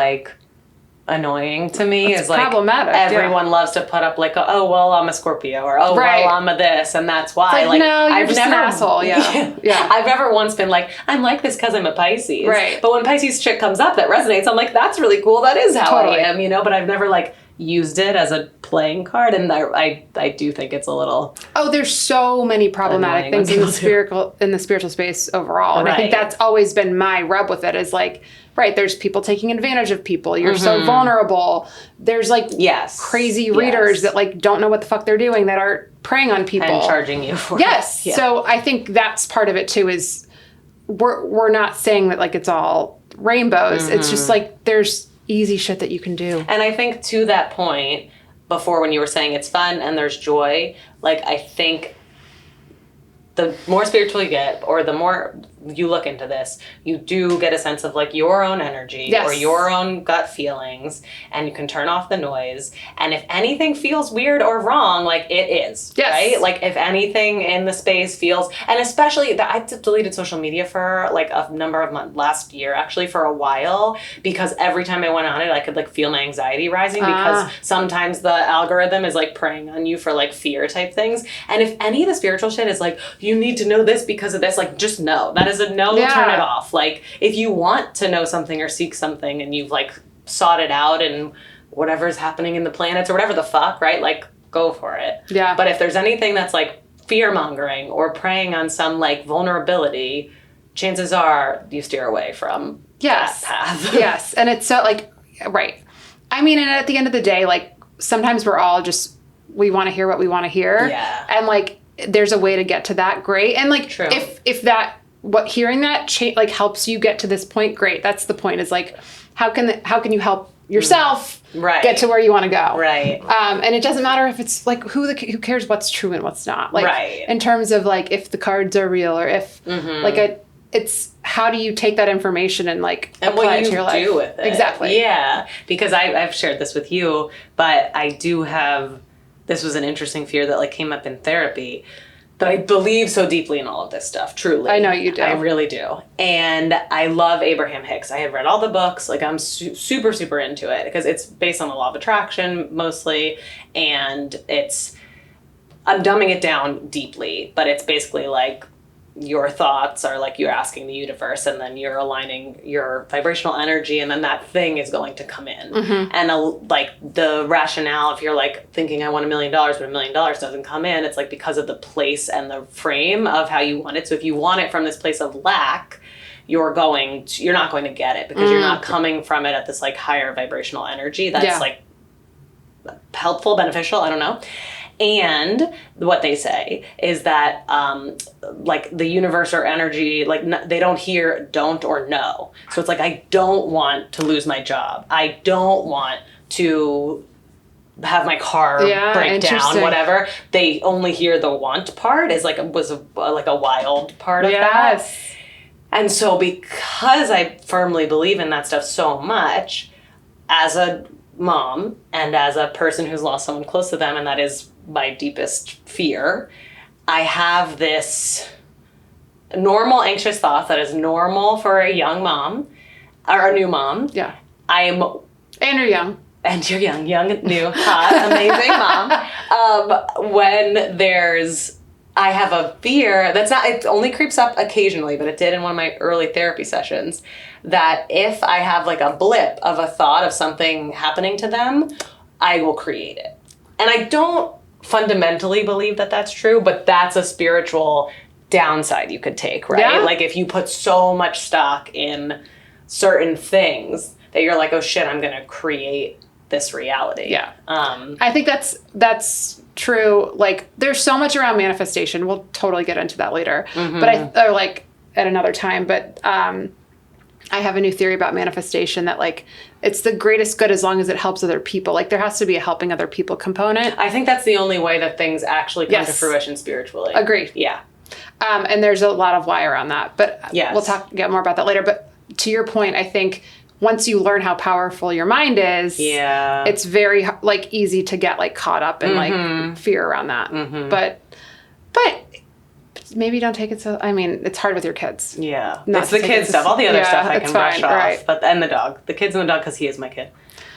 annoying to me. It's is problematic. Everyone loves to put up oh, well, I'm a Scorpio, or oh, right. well, I'm a this, and that's why. No, you're just an asshole. Yeah. Yeah. I've never once been I'm like this because I'm a Pisces. Right. But when Pisces shit comes up that resonates, I'm like, that's really cool. That is how totally. I am, But I've never used it as a playing card, and I do think it's a little. Oh, there's so many problematic things in the spiritual space overall, and I think that's always been my rub with it. Is right, there's people taking advantage of people. You're so vulnerable. There's crazy readers that don't know what the fuck they're doing, that are preying on people and charging you for yes. it. Yeah. So I think that's part of it too. Is we're not saying that it's all rainbows. It's just there's easy shit that you can do. And I think to that point, before when you were saying it's fun and there's joy, I think the more spiritual you get, or the more you look into this, you do get a sense of your own energy or your own gut feelings, and you can turn off the noise. And if anything feels weird or wrong, it is, right? If anything in the space feels, and especially I deleted social media for a number of months, last year actually, for a while, because every time I went on it, I could feel my anxiety rising, because sometimes the algorithm is preying on you for fear type things. And if any of the spiritual shit is you need to know this because of this, just know. That is a no, turn it off. If you want to know something or seek something and you've sought it out and whatever's happening in the planets or whatever the fuck, right? Go for it. Yeah. But if there's anything that's fear mongering or preying on some vulnerability, chances are you steer away from that path. Yes. And it's so right. I mean, and at the end of the day, sometimes we're all just, we want to hear what we want to hear. Yeah. And there's a way to get to that, great. And True. if that, hearing that helps you get to this point, great. That's the point, is how can you help yourself get to where you want to go? Right. And it doesn't matter if it's who cares what's true and what's not. In terms of if the cards are real, or if it's how do you take that information and apply it to your life? And what you do with it. Exactly. Yeah. Because I've shared this with you, but I do have, this was an interesting fear that came up in therapy, that I believe so deeply in all of this stuff, truly. I know you do. I really do. And I love Abraham Hicks. I have read all the books. I'm super, super into it, because it's based on the law of attraction mostly. And I'm dumbing it down deeply, but it's basically your thoughts are you're asking the universe, and then you're aligning your vibrational energy, and then that thing is going to come in. And the rationale, if you're thinking I want $1 million, but $1 million doesn't come in, it's because of the place and the frame of how you want it. So if you want it from this place of lack, you're not going to get it, because you're not coming from it at this higher vibrational energy that's helpful, beneficial, I don't know. And what they say is that, the universe or energy, they don't hear don't or no. So it's I don't want to lose my job. I don't want to have my car break down, whatever. They only hear the want part, is was a wild part of that. And so because I firmly believe in that stuff so much, as a mom and as a person who's lost someone close to them, and that is my deepest fear, I have this normal anxious thought that is normal for a young mom, or a new mom. Yeah. And you're young. And you're young, new, hot, amazing mom. When I have a fear that's it only creeps up occasionally, but it did in one of my early therapy sessions, that if I have a blip of a thought of something happening to them, I will create it. And I don't fundamentally believe that that's true, but that's a spiritual downside you could take, right? Yeah. If you put so much stock in certain things that you're oh shit, I'm going to create this reality. Yeah. I think that's true. There's so much around manifestation. We'll totally get into that later. But or at another time. But I have a new theory about manifestation that like it's the greatest good as long as it helps other people. Like there has to be a helping other people component. I think that's the only way that things actually come to Yes. fruition spiritually. Agreed. Yeah. And there's a lot of why around that, but Yes. we'll get more about that later. But to your point, I think once you learn how powerful your mind is, Yeah. it's very like easy to get like caught up in Mm-hmm. like fear around that. But maybe don't take it so. I mean, it's hard with your kids. Yeah. Not It's the to take kid it stuff. All the other yeah, stuff I it's can brush fine, off. right. But and the dog. The kids and the dog because he is my kid.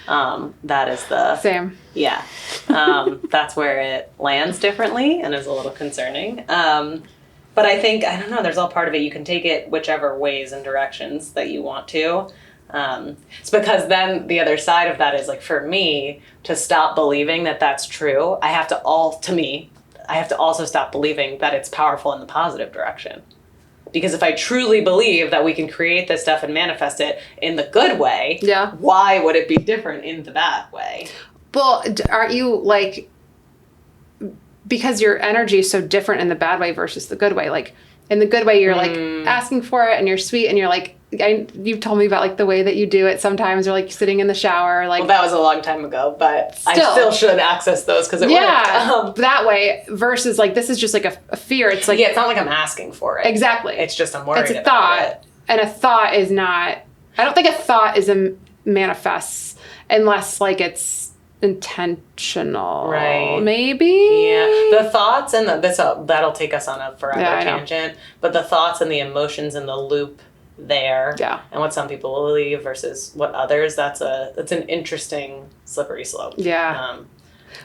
That is the Same. Yeah. That's where it lands differently and is a little concerning. But I think, I don't know, there's all part of it. You can take it whichever ways and directions that you want to. It's because then the other side of that is like, for me, to stop believing that that's true, I have to also stop believing that it's powerful in the positive direction. Because if I truly believe that we can create this stuff and manifest it in the good way, Yeah. why would it be different in the bad way? Well, aren't you like, because your energy is so different in the bad way versus the good way. Like in the good way, you're like asking for it and you're sweet and you're like, you've told me about like the way that you do it sometimes, or like sitting in the shower, like Well, that was a long time ago, but I Still. still should access those because it worked. that way versus like this is just like a fear. It's like Yeah, it's not like I'm asking for it. exactly. It's just I'm worried It's a about thought, it. and a thought is not. I don't think a thought is a manifests unless like it's intentional, Right. Maybe. Yeah, the thoughts and that'll take us on a forever Yeah, I know. tangent. But the thoughts and the emotions and the loop there, Yeah. and what some people believe versus what others, that's an interesting slippery slope. Yeah.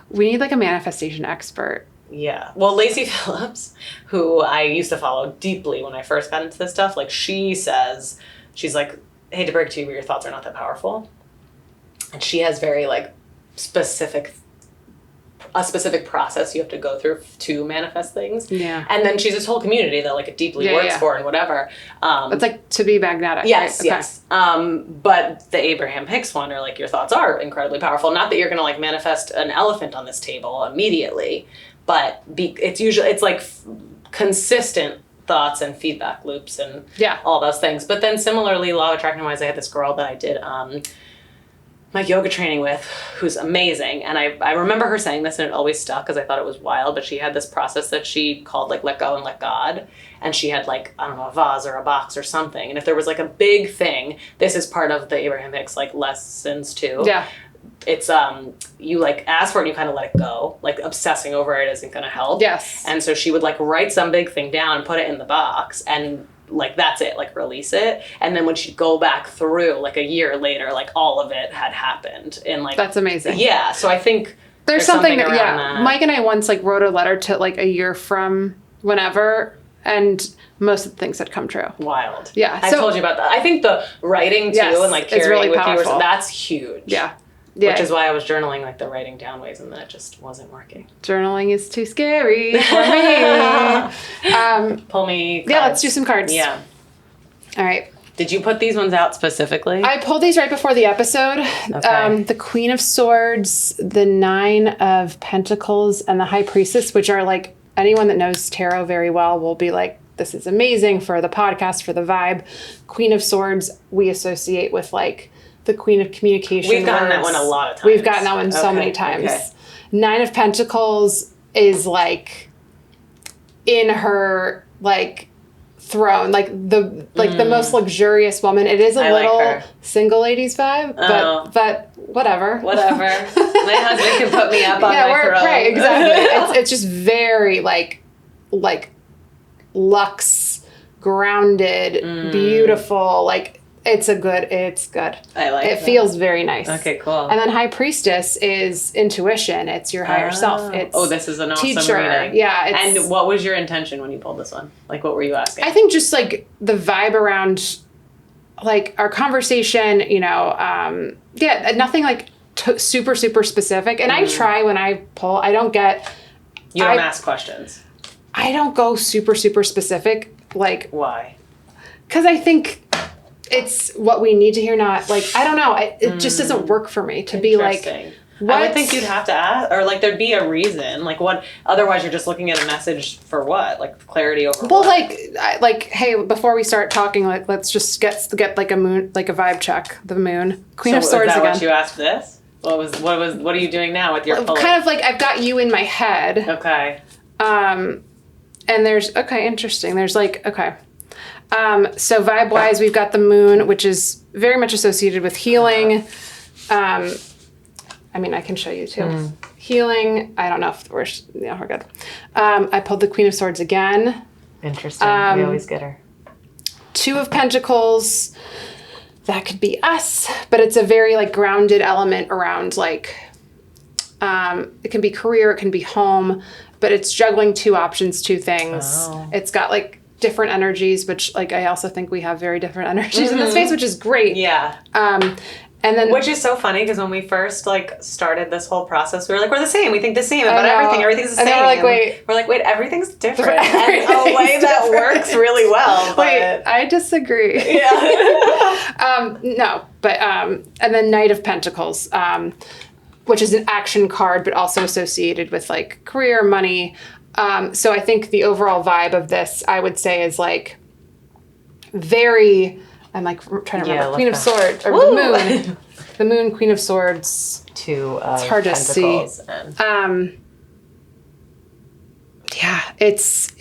We need like a manifestation expert. Yeah. Well, Lacey Phillips, who I used to follow deeply when I first got into this stuff, like she says, she's like, hate to break it to you, but your thoughts are not that powerful. And she has very like a specific process you have to go through to manifest things. Yeah. And then she's this whole community that like it deeply Yeah, works yeah. for and whatever. It's like to be magnetic. Yes, right? Okay. yes. But the Abraham Hicks one are like your thoughts are incredibly powerful. Not that you're gonna like manifest an elephant on this table immediately, but it's like consistent thoughts and feedback loops and Yeah. all those things. But then similarly, law of attraction wise, I had this girl that I did my yoga training with, who's amazing. And I remember her saying this and it always stuck because I thought it was wild, but she had this process that she called like let go and let God. And she had like, I don't know, a vase or a box or something. And if there was like a big thing, this is part of the Abraham Hicks like lessons too. Yeah. It's you like ask for it and you kind of let it go. Like obsessing over it isn't gonna help. Yes. And so she would like write some big thing down and put it in the box and like that's it, like release it. And then when she'd go back through like a year later, like all of it had happened in like That's amazing. Yeah. So I think There's something that, around yeah. that. Mike and I once like wrote a letter to like a year from whenever, and most of the things had come true. Wild. Yeah, I so- told you about that. I think the writing too Yes, and like it's carrying really with powerful. you, that's huge. Yeah. Yeah. Which is why I was journaling like the writing down ways and that just wasn't working. Journaling is too scary for me. Pull me cards. Yeah, let's do some cards. Yeah. All right. Did you put these ones out specifically? I pulled these right before the episode. Okay. The Queen of Swords, the Nine of Pentacles, and the High Priestess, which are like anyone that knows tarot very well will be like, this is amazing for the podcast, for the vibe. Queen of Swords, we associate with like the Queen of Communication. We've gotten that words. one a lot of times. We've gotten that one so Okay, many times. okay. Nine of Pentacles is like in her like throne, like the most luxurious woman. It is a I like little her. single ladies vibe, Oh. but whatever. Whatever. My husband can put me up on my we're throne. right, exactly. It's just very like luxe, grounded, beautiful. Like it's good. I like it. that. Feels very nice. Okay, cool. And then High Priestess is intuition. It's your higher self. It's this is an awesome teacher. reading. Yeah. It's, And what was your intention when you pulled this one? Like, what were you asking? I think just like the vibe around like our conversation, you know, nothing like super specific. And I try when I pull, I don't ask questions. I don't go super specific, like, Why? because I think it's what we need to hear, not like, I don't know. It just doesn't work for me to be like, Interesting. I would think you'd have to ask, or like there'd be a reason. Like what? Otherwise, you're just looking at a message for what? Like clarity over. Well, what? like, hey, before we start talking, like, let's just get like a moon, like a vibe check. The moon, Queen of Swords is that again. What you asked this? What are you doing now with your pulling? Kind of like I've got you in my head. Okay. And there's interesting. There's like so vibe wise, we've got the moon, which is very much associated with healing. I mean, I can show you too. Healing. I don't know if we're good. I pulled the Queen of Swords again. Interesting. We always get her. Two of Pentacles. That could be us, but it's a very like grounded element around like, it can be career, it can be home, but it's juggling two options, two things. Oh. It's got like different energies, which like I also think we have very different energies in this space, which is great. Yeah. And then which is so funny because when we first like started this whole process, we were like, we're the same. We think the same about everything. Everything's the same. And then we're like, wait, everything's different. And in a way that works really well. But... Wait, I disagree. Yeah. No, but and then Knight of Pentacles, which is an action card, but also associated with like career, money. So I think the overall vibe of this, I would say, is like very. I'm like trying to remember. Queen of Swords or the moon. The moon, Queen of Swords. Two of it's hard Pentacles to see. Yeah, it's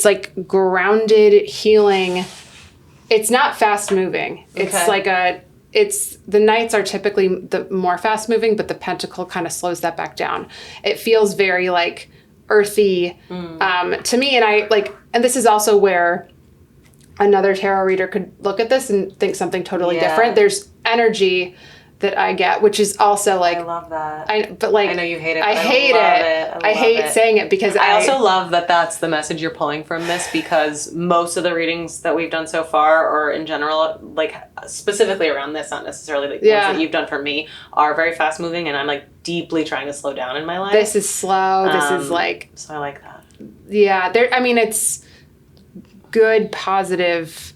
like grounded healing. It's not fast moving. It's like the Knights are typically the more fast moving, but the Pentacle kind of slows that back down. It feels very like earthy to me, and and this is also where another tarot reader could look at this and think something totally different. There's energy that I get, which is also like... I love that. I know you hate it, I but hate it. I hate saying it because I also love that that's the message you're pulling from this, because most of the readings that we've done so far, or in general, like specifically around this, not necessarily like the ones that you've done for me, are very fast moving, and I'm like deeply trying to slow down in my life. This is slow. This is like... So I like that. Yeah. It's good, positive...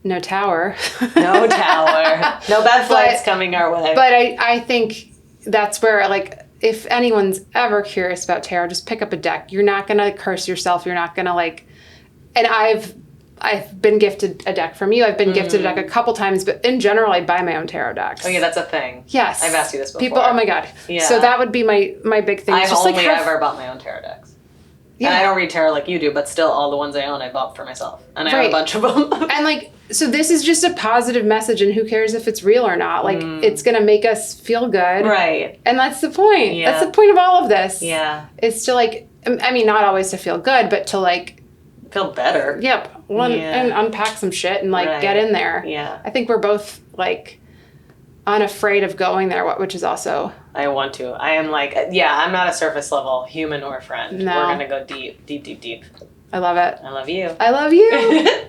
No tower. No tower. No bad flights coming our way. But I think that's where, like, if anyone's ever curious about tarot, just pick up a deck. You're not going to curse yourself. You're not going to, like... And I've been gifted a deck from you. I've been gifted a deck a couple times, but in general, I buy my own tarot decks. Oh, yeah, that's a thing. Yes. I've asked you this before. People, oh my God. Yeah. So that would be my big thing. I've only ever bought my own tarot decks. Yeah. And I don't read tarot like you do, but still all the ones I own I bought for myself. And I have a bunch of them. And like, so this is just a positive message, and who cares if it's real or not? Like, it's going to make us feel good. Right. And that's the point. Yeah. That's the point of all of this. Yeah. Is to like, I mean, not always to feel good, but to like... Feel better. Yep. And unpack some shit and like get in there. Yeah. I think we're both like unafraid of going there, which is also... I want to. I am like, I'm not a surface level human or friend. No. We're going to go deep, deep, deep, deep. I love it. I love you. I love you.